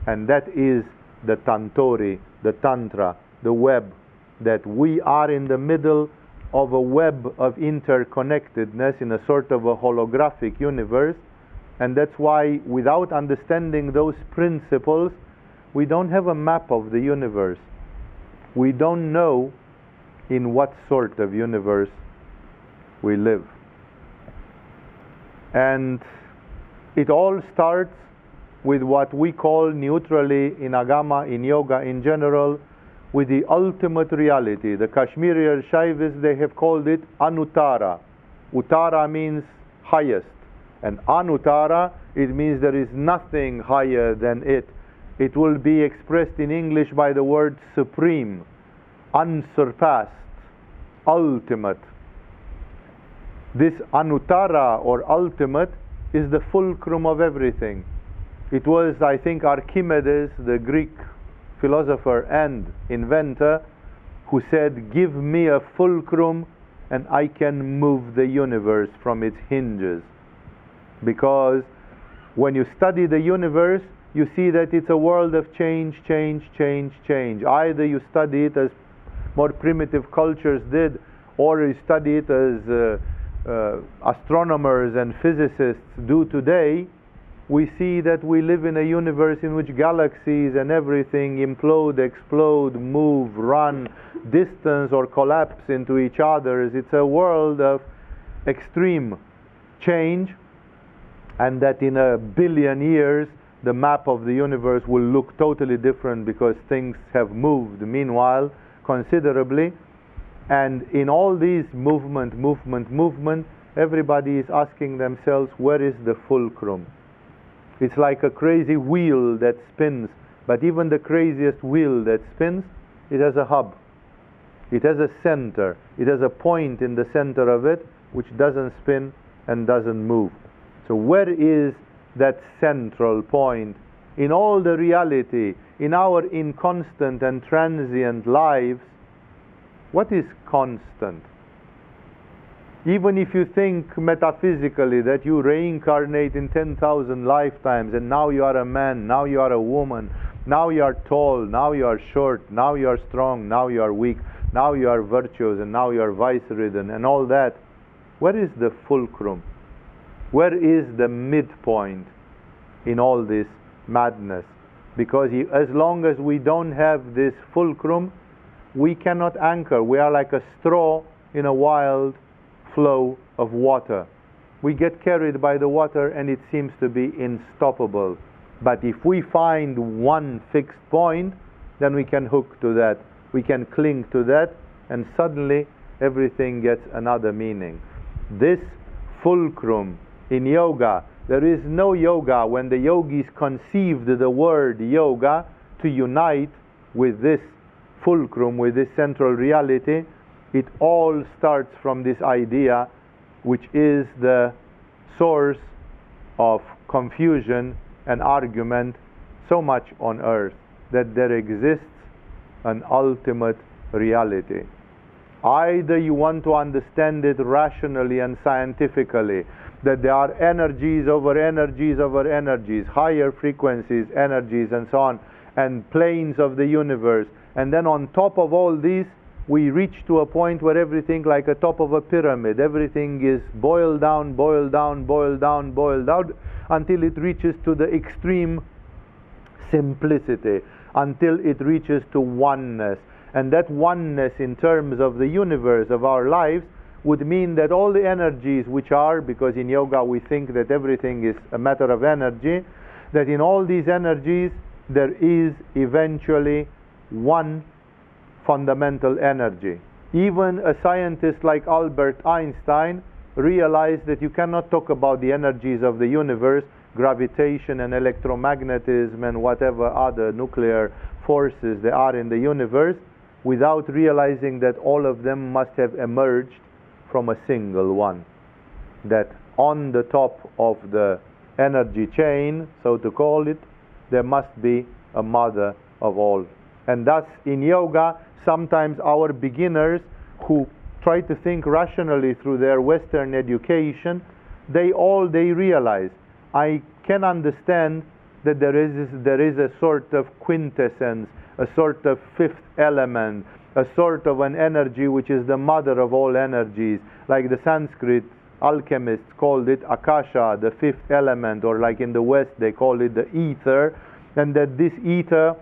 And that is the Tantori, the Tantra, the web, that we are in the middle of a web of interconnectedness in a sort of a holographic universe. And that's why without understanding those principles, we don't have a map of the universe. We don't know in what sort of universe we live. And it all starts with what we call neutrally in Agama, in yoga in general, with the ultimate reality. The Kashmiri Shaivis, they have called it Anuttara. Uttara means highest, and Anuttara, it means there is nothing higher than it. It will be expressed in English by the word supreme, unsurpassed, ultimate. This Anuttara or ultimate is the fulcrum of everything. It was, I think, Archimedes, the Greek philosopher and inventor, who said, give me a fulcrum and I can move the universe from its hinges. Because when you study the universe, you see that it's a world of change, change, change, change. Either you study it as more primitive cultures did, or you study it as astronomers and physicists do today. We see that we live in a universe in which galaxies and everything implode, explode, move, run, distance or collapse into each other. It's a world of extreme change, and that in 1 billion years the map of the universe will look totally different because things have moved meanwhile considerably. And in all these movement, everybody is asking themselves, where is the fulcrum? It's like a crazy wheel that spins, but even the craziest wheel that spins, it has a hub. It has a center. It has a point in the center of it which doesn't spin and doesn't move. So where is that central point in all the reality, in our inconstant and transient lives? What is constant? Even if you think metaphysically that you reincarnate in 10,000 lifetimes and now you are a man, now you are a woman, now you are tall, now you are short, now you are strong, now you are weak, now you are virtuous and now you are vice-ridden and all that, where is the fulcrum? Where is the midpoint in all this madness? Because as long as we don't have this fulcrum, we cannot anchor. We are like a straw in a wild flow of water. We get carried by the water and it seems to be unstoppable. But if we find one fixed point, then we can hook to that. We can cling to that, and suddenly everything gets another meaning. This fulcrum in yoga, there is no yoga when the yogis conceived the word yoga to unite with this fulcrum, with this central reality. It all starts from this idea, which is the source of confusion and argument so much on earth, that there exists an ultimate reality. Either you want to understand it rationally and scientifically, that there are energies over energies over energies, higher frequencies, energies, and so on, and planes of the universe, and then on top of all these, we reach to a point where everything, like a top of a pyramid, everything is boiled down, boiled down, boiled down, boiled down, until it reaches to the extreme simplicity, until it reaches to oneness. And that oneness in terms of the universe of our lives would mean that all the energies which are, because in yoga we think that everything is a matter of energy, that in all these energies there is eventually one fundamental energy. Even a scientist like Albert Einstein realized that you cannot talk about the energies of the universe, gravitation and electromagnetism and whatever other nuclear forces there are in the universe, without realizing that all of them must have emerged from a single one. That on the top of the energy chain, so to call it, there must be a mother of all. And thus in yoga, sometimes our beginners who try to think rationally through their Western education, they realize, I can understand that there is a sort of quintessence, a sort of fifth element, a sort of an energy which is the mother of all energies, like the Sanskrit alchemists called it Akasha, the fifth element, or like in the West they call it the ether, and that this ether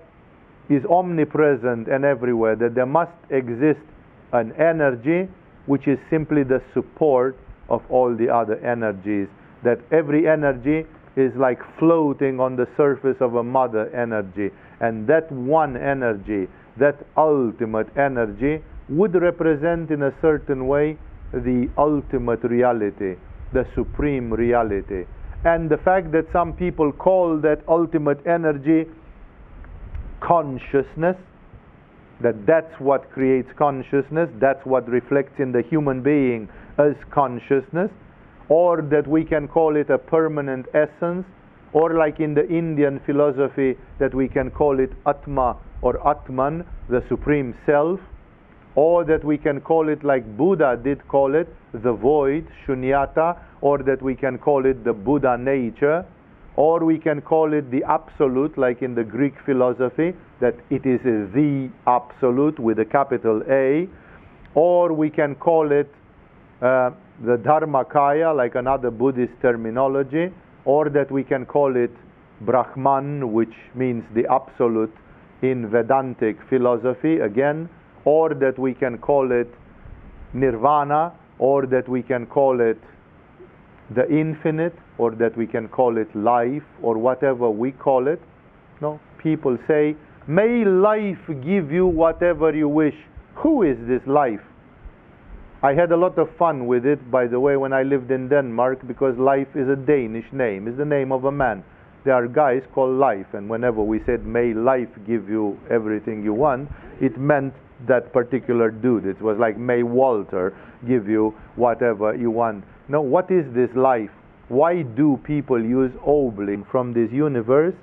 is omnipresent and everywhere, that there must exist an energy which is simply the support of all the other energies, that every energy is like floating on the surface of a mother energy, and that one energy, that ultimate energy, would represent in a certain way the ultimate reality, the supreme reality. And the fact that some people call that ultimate energy consciousness, that's what creates consciousness, that's what reflects in the human being as consciousness, or that we can call it a permanent essence, or like in the Indian philosophy that we can call it Atma or Atman, the supreme self, or that we can call it like Buddha did call it, the void, shunyata, or that we can call it the Buddha nature, or we can call it the absolute, like in the Greek philosophy, that it is the absolute with a capital A, or we can call it the Dharmakaya, like another Buddhist terminology, or that we can call it Brahman, which means the absolute in Vedantic philosophy again, or that we can call it Nirvana, or that we can call it the infinite, or that we can call it life, or whatever we call it. No, people say, may life give you whatever you wish. Who is this life? I had a lot of fun with it, by the way, when I lived in Denmark, because life is a Danish name, it's the name of a man. There are guys called Life, and whenever we said, may life give you everything you want, it meant that particular dude. It was like, may Walter give you whatever you want. No, what is this life? Why do people use obling from this universe?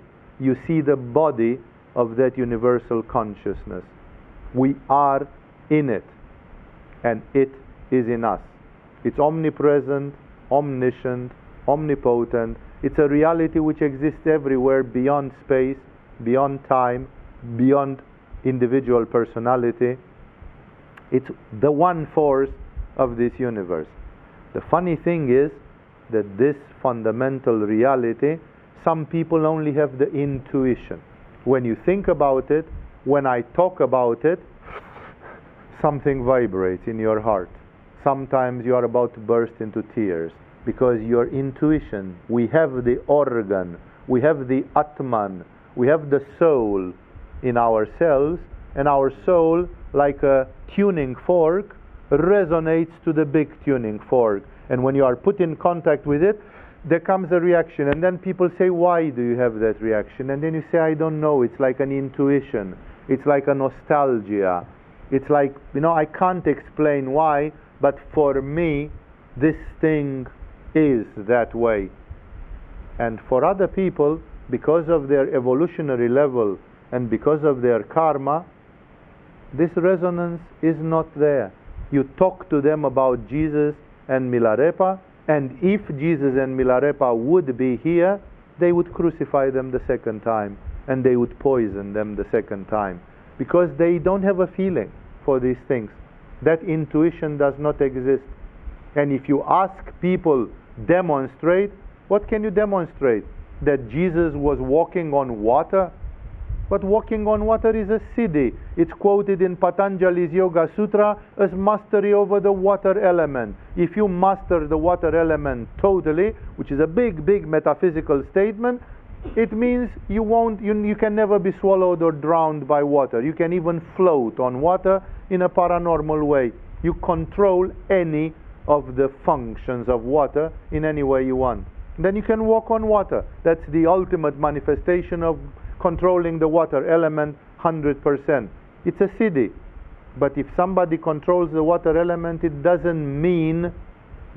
You see the body of that universal consciousness. We are in it, and it is in us. It's omnipresent, omniscient, omnipotent. It's a reality which exists everywhere, beyond space, beyond time, beyond individual personality. It's the one force of this universe. The funny thing is that this fundamental reality, some people only have the intuition. When you think about it, when I talk about it, something vibrates in your heart. Sometimes you are about to burst into tears because your intuition, we have the organ, we have the Atman, we have the soul in ourselves, and our soul, like a tuning fork, resonates to the big tuning fork. And when you are put in contact with it, there comes a reaction. And then people say, why do you have that reaction? And then you say, I don't know. It's like an intuition. It's like a nostalgia. It's like, I can't explain why, but for me, this thing is that way. And for other people, because of their evolutionary level and because of their karma, this resonance is not there. You talk to them about Jesus and Milarepa, and if Jesus and Milarepa would be here, they would crucify them the second time, and they would poison them the second time, because they don't have a feeling for these things. That intuition does not exist. And if you ask people, demonstrate, what can you demonstrate? That Jesus was walking on water? But walking on water is a siddhi. It's quoted in Patanjali's Yoga Sutra as mastery over the water element. If you master the water element totally, which is a big, big metaphysical statement, it means you can never be swallowed or drowned by water. You can even float on water in a paranormal way. You control any of the functions of water in any way you want. Then you can walk on water. That's the ultimate manifestation of controlling the water element 100%. It's a siddhi. But if somebody controls the water element, it doesn't mean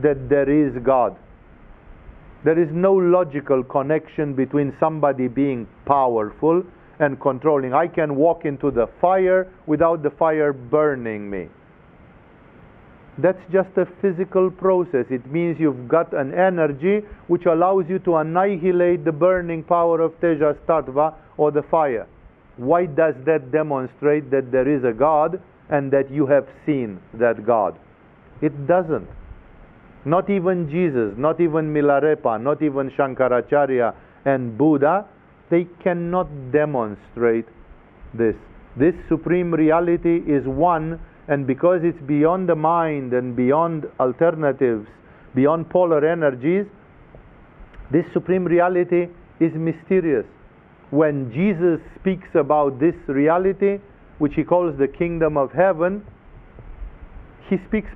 that there is God. There is no logical connection between somebody being powerful and controlling. I can walk into the fire without the fire burning me. That's just a physical process. It means you've got an energy which allows you to annihilate the burning power of Tejas Tattva or the fire. Why does that demonstrate that there is a God and that you have seen that God? It doesn't. Not even Jesus, not even Milarepa, not even Shankaracharya and Buddha, they cannot demonstrate this. This supreme reality is one, and because it's beyond the mind and beyond alternatives, beyond polar energies, this supreme reality is mysterious. When Jesus speaks about this reality, which he calls the kingdom of heaven, he speaks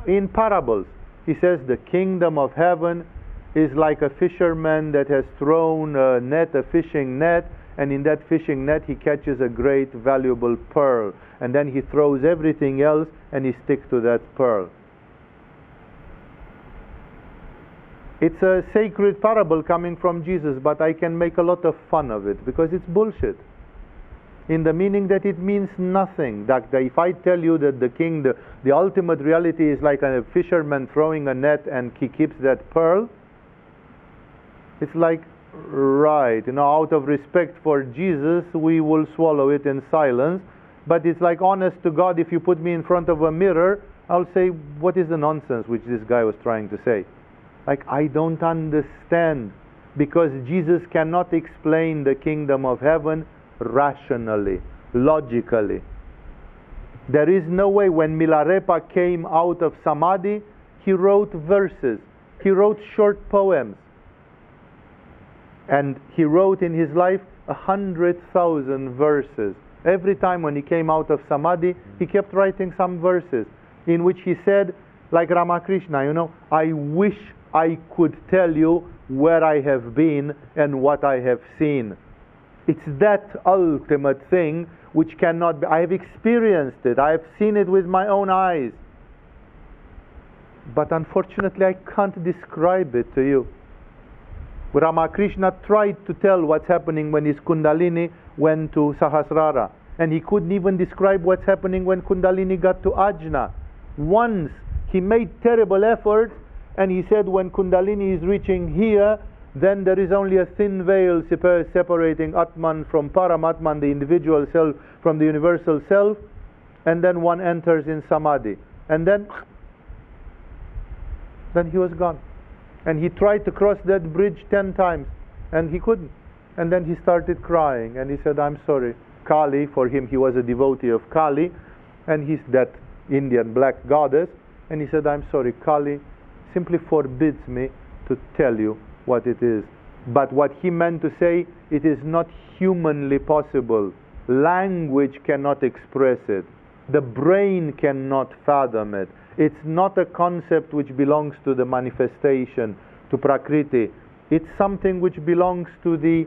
in parables. He says the kingdom of heaven is like a fisherman that has thrown a fishing net, and in that fishing net he catches a great valuable pearl, and then he throws everything else and he sticks to that pearl. It's a sacred parable coming from Jesus, but I can make a lot of fun of it because it's bullshit. In the meaning that it means nothing. That if I tell you that the ultimate reality is like a fisherman throwing a net and he keeps that pearl, it's like, right, out of respect for Jesus, we will swallow it in silence. But it's like, honest to God, if you put me in front of a mirror, I'll say, what is the nonsense which this guy was trying to say? Like, I don't understand, because Jesus cannot explain the kingdom of heaven rationally, logically. There is no way. When Milarepa came out of Samadhi, he wrote verses, he wrote short poems, and he wrote in his life 100,000 verses. Every time when he came out of Samadhi, he kept writing some verses in which he said, like Ramakrishna, I wish I could tell you where I have been and what I have seen. It's that ultimate thing which cannot be. I have experienced it. I have seen it with my own eyes. But unfortunately, I can't describe it to you. Ramakrishna tried to tell what's happening when his Kundalini went to Sahasrara, and he couldn't even describe what's happening when Kundalini got to Ajna. Once He made terrible efforts, and he said when Kundalini is reaching here, then there is only a thin veil separating Atman from Paramatman, the individual self, from the universal self, and then one enters in Samadhi. And then he was gone. And he tried to cross that bridge 10 times, and he couldn't. And then he started crying, and he said, I'm sorry. Kali, for him, he was a devotee of Kali, and he's that Indian black goddess, and he said, I'm sorry, Kali simply forbids me to tell you what it is. But what he meant to say, it is not humanly possible. Language cannot express it. The brain cannot fathom it. It's not a concept which belongs to the manifestation, to Prakriti. It's something which belongs to the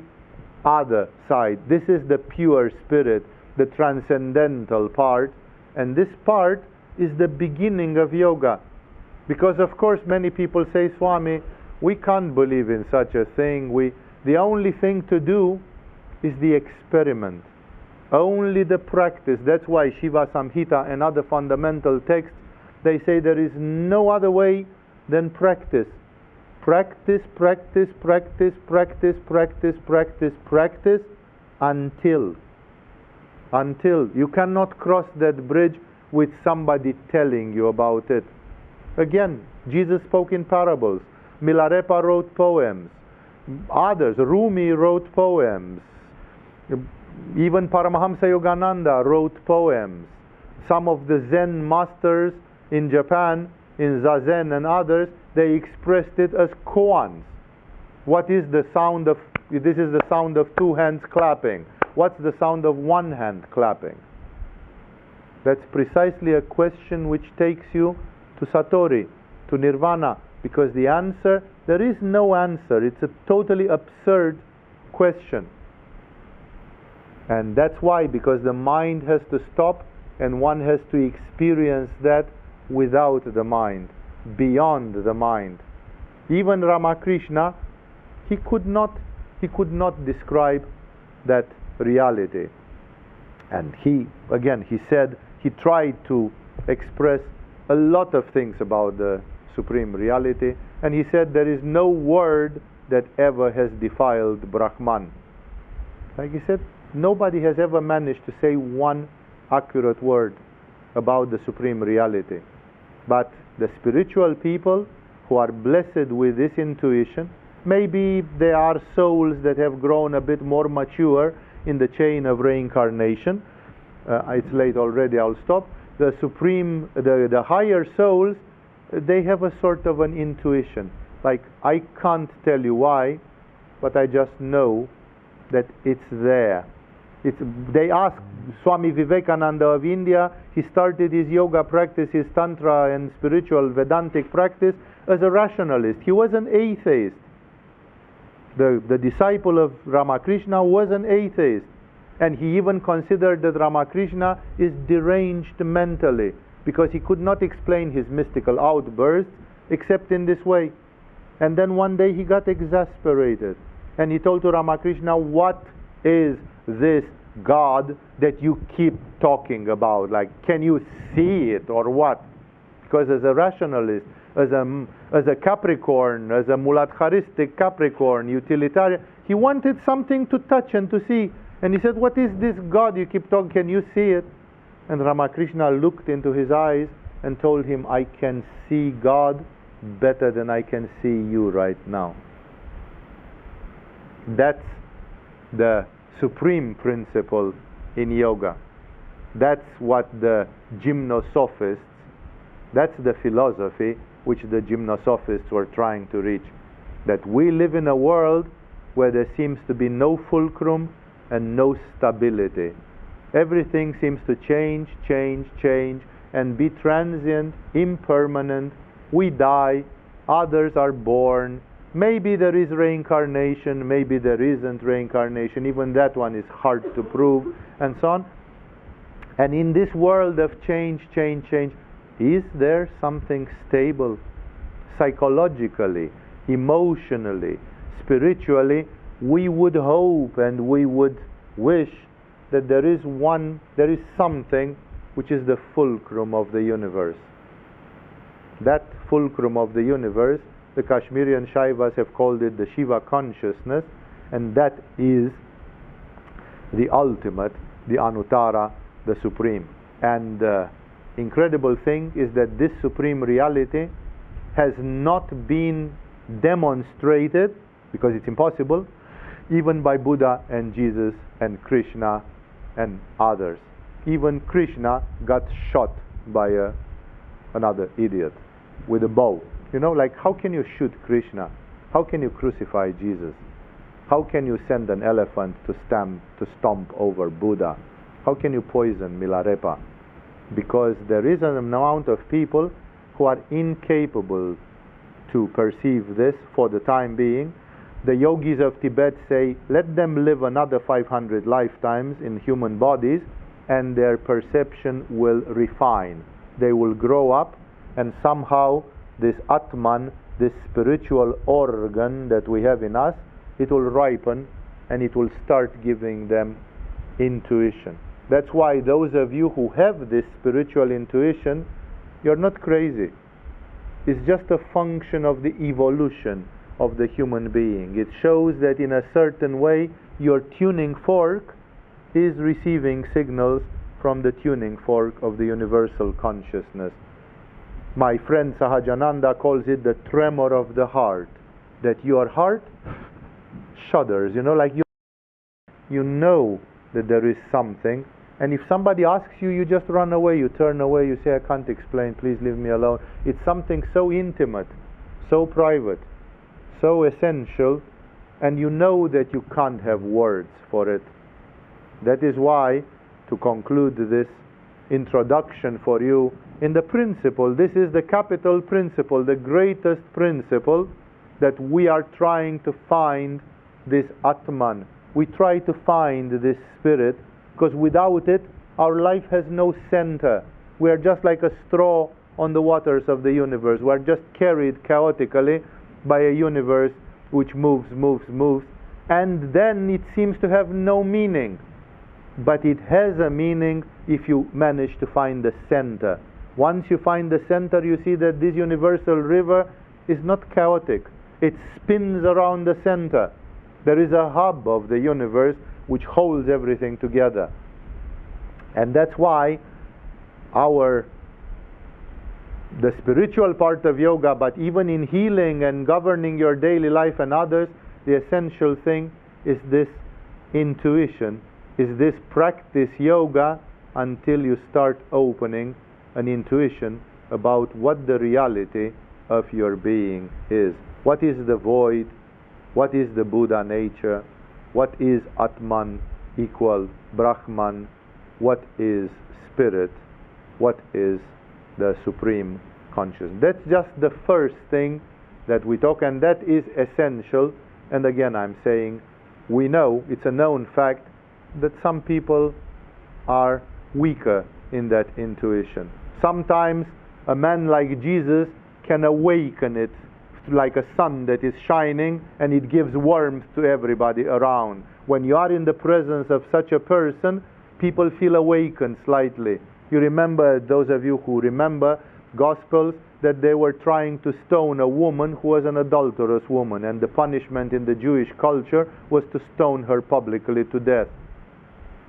other side. This is the pure spirit, the transcendental part, and this part is the beginning of yoga. Because of course many people say, Swami, we can't believe in such a thing. The only thing to do is the experiment. Only the practice. That's why Shiva Samhita and other fundamental texts, they say there is no other way than practice. Practice, practice, practice, practice, practice, practice, practice, until you cannot cross that bridge with somebody telling you about it. Again, Jesus spoke in parables. Milarepa wrote poems. Others, Rumi wrote poems. Even Paramahamsa Yogananda wrote poems. Some of the Zen masters in Japan, in Zazen and others, they expressed it as koans. What is the sound of, this is the sound of two hands clapping. What's the sound of one hand clapping? That's precisely a question which takes you to Satori, to Nirvana, because the answer, there is no answer. It's a totally absurd question. And that's why, because the mind has to stop and one has to experience that without the mind, beyond the mind. Even Ramakrishna, he could not describe that reality. And he said, he tried to express a lot of things about the supreme reality, and he said there is no word that ever has defiled Brahman. Like he said, nobody has ever managed to say one accurate word about the supreme reality. But the spiritual people who are blessed with this intuition, maybe they are souls that have grown a bit more mature in the chain of reincarnation. It's late already, I'll stop. The supreme, the higher souls, they have a sort of an intuition. Like, I can't tell you why, but I just know that it's there. They asked Swami Vivekananda of India, he started his yoga practice, his tantra and spiritual Vedantic practice as a rationalist. He was an atheist. The disciple of Ramakrishna was an atheist. And he even considered that Ramakrishna is deranged mentally, because he could not explain his mystical outbursts except in this way. And then one day he got exasperated, and he told to Ramakrishna, what is this God that you keep talking about? Like, can you see it or what? Because as a rationalist, as a Capricorn, as a Muladharistic Capricorn, utilitarian, he wanted something to touch and to see. And he said, what is this God you keep talking? Can you see it? And Ramakrishna looked into his eyes and told him, I can see God better than I can see you right now. That's the supreme principle in yoga. That's what the gymnosophists, that's the philosophy which the gymnosophists were trying to reach. That we live in a world where there seems to be no fulcrum and no stability. Everything seems to change, and be transient, impermanent. We die, others are born. Maybe there is reincarnation, maybe there isn't reincarnation. Even that one is hard to prove, and so on. And in this world of change, is there something stable? Psychologically, emotionally, spiritually, we would hope and we would wish that there is something which is the fulcrum of the universe. That fulcrum of the universe, the Kashmirian Shaivas have called it the Shiva consciousness, and that is the ultimate, the Anuttara, the supreme. And the incredible thing is that this supreme reality has not been demonstrated, because it's impossible, even by Buddha and Jesus and Krishna and others. Even Krishna got shot by another idiot with a bow. You know, like, how can you shoot Krishna? How can you crucify Jesus? How can you send an elephant to stomp over Buddha? How can you poison Milarepa? Because there is an amount of people who are incapable to perceive this for the time being. The yogis of Tibet say, let them live another 500 lifetimes in human bodies, and their perception will refine. They will grow up, and somehow this Atman, this spiritual organ that we have in us, it will ripen and it will start giving them intuition. That's why those of you who have this spiritual intuition, you're not crazy. It's just a function of the evolution of the human being. It shows that in a certain way your tuning fork is receiving signals from the tuning fork of the universal consciousness. My friend Sahajananda calls it the tremor of the heart, that your heart shudders, you know, like you know that there is something, and if somebody asks you, you just run away, you turn away, you say, I can't explain, please leave me alone. It's something so intimate, so private, so essential, and you know that you can't have words for it. That is why, to conclude this introduction for you, in the principle, this is the capital principle, the greatest principle, that we are trying to find this Atman. We try to find this spirit, because without it, our life has no center. We are just like a straw on the waters of the universe. We are just carried chaotically by a universe which moves, and then it seems to have no meaning. But it has a meaning if you manage to find the center. Once you find the center, you see that this universal river is not chaotic. It spins around the center. There is a hub of the universe which holds everything together. And that's why the spiritual part of yoga, but even in healing and governing your daily life and others, the essential thing is this intuition, is this practice yoga until you start opening an intuition about what the reality of your being is. What is the void? What is the Buddha nature? What is Atman equal Brahman? What is spirit? What is the supreme consciousness? That's just the first thing that we talk, and that is essential. And again, I'm saying, we know, it's a known fact, that some people are weaker in that intuition. Sometimes a man like Jesus can awaken it like a sun that is shining, and it gives warmth to everybody around. When you are in the presence of such a person, people feel awakened slightly. You remember, those of you who remember Gospels, that they were trying to stone a woman who was an adulterous woman, and the punishment in the Jewish culture was to stone her publicly to death.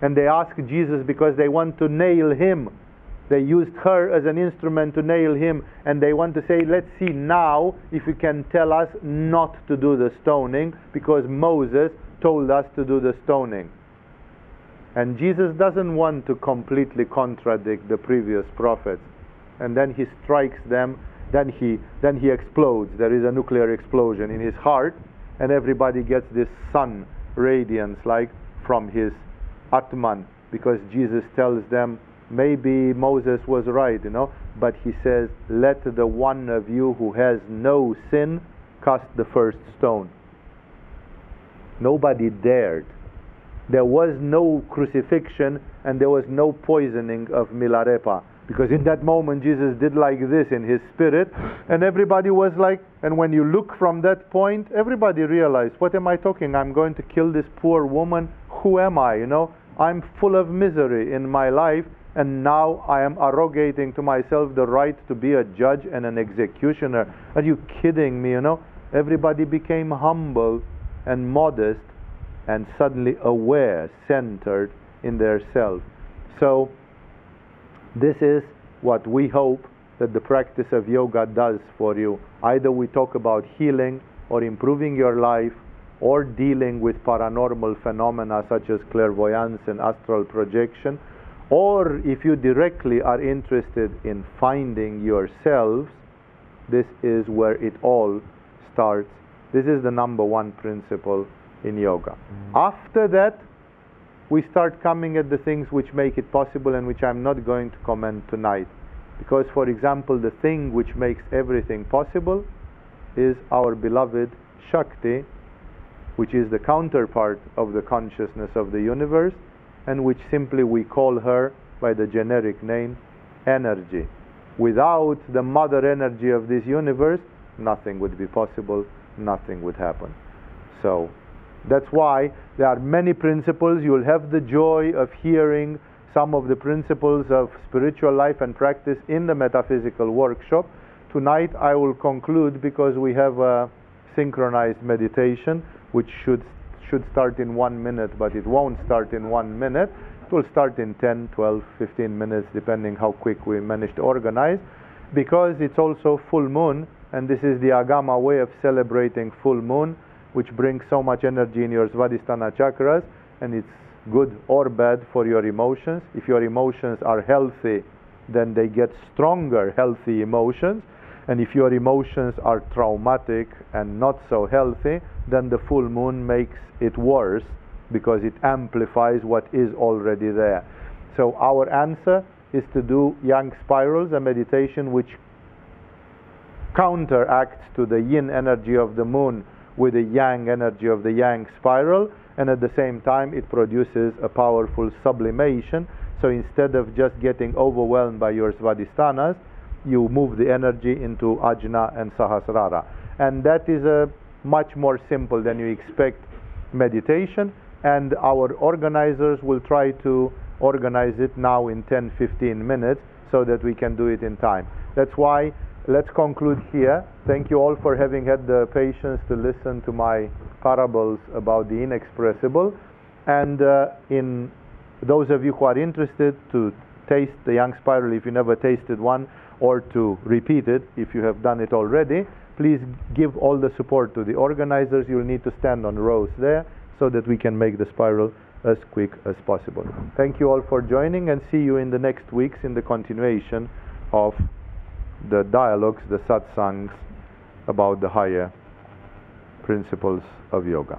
And they asked Jesus because they want to nail him. They used her as an instrument to nail him, and they want to say, let's see now if you can tell us not to do the stoning, because Moses told us to do the stoning. And Jesus doesn't want to completely contradict the previous prophets. And then he strikes them, then he explodes. There is a nuclear explosion in his heart, and everybody gets this sun radiance like from his Atman, because Jesus tells them, maybe Moses was right, but he says, let the one of you who has no sin cast the first stone. Nobody dared. There was no crucifixion, and there was no poisoning of Milarepa, because in that moment Jesus did like this in his spirit, and everybody was like, and when you look from that point, everybody realized, what am I talking? I'm going to kill this poor woman? Who am I? I'm full of misery in my life, and now I am arrogating to myself the right to be a judge and an executioner. Are you kidding me? Everybody became humble and modest and suddenly aware, centered in their self. So this is what we hope that the practice of yoga does for you. Either we talk about healing or improving your life, or dealing with paranormal phenomena such as clairvoyance and astral projection, or if you directly are interested in finding yourselves, this is where it all starts. This is the number one principle in yoga. After that, we start coming at the things which make it possible and which I'm not going to comment tonight. Because, for example, the thing which makes everything possible is our beloved Shakti, which is the counterpart of the consciousness of the universe, and which simply we call her by the generic name energy. Without the mother energy of this universe, nothing would be possible, nothing would happen. So that's why there are many principles. You'll have the joy of hearing some of the principles of spiritual life and practice in the metaphysical workshop. Tonight I will conclude, because we have a synchronized meditation which should start in 1 minute, but it won't start in 1 minute. It will start in 10, 12, 15 minutes, depending how quick we manage to organize, because it's also full moon, and this is the Agama way of celebrating full moon, which brings so much energy in your Svadhisthana chakras, and it's good or bad for your emotions. If your emotions are healthy, then they get stronger, healthy emotions. And if your emotions are traumatic and not so healthy, then the full moon makes it worse, because it amplifies what is already there. So our answer is to do yang spirals, a meditation which counteracts to the yin energy of the moon with the yang energy of the yang spiral, and at the same time it produces a powerful sublimation. So instead of just getting overwhelmed by your svadhisthānas, you move the energy into ajna and sahasrara. And that is a much more simple than you expect meditation, and our organizers will try to organize it now in 10-15 minutes so that we can do it in time. That's why let's conclude here. Thank you all for having had the patience to listen to my parables about the inexpressible, and in those of you who are interested to taste the yang spiral if you never tasted one, or to repeat it if you have done it already, please give all the support to the organizers. You'll need to stand on rows there so that we can make the spiral as quick as possible. Thank you all for joining, and see you in the next weeks in the continuation of the dialogues, the satsangs about the higher principles of yoga.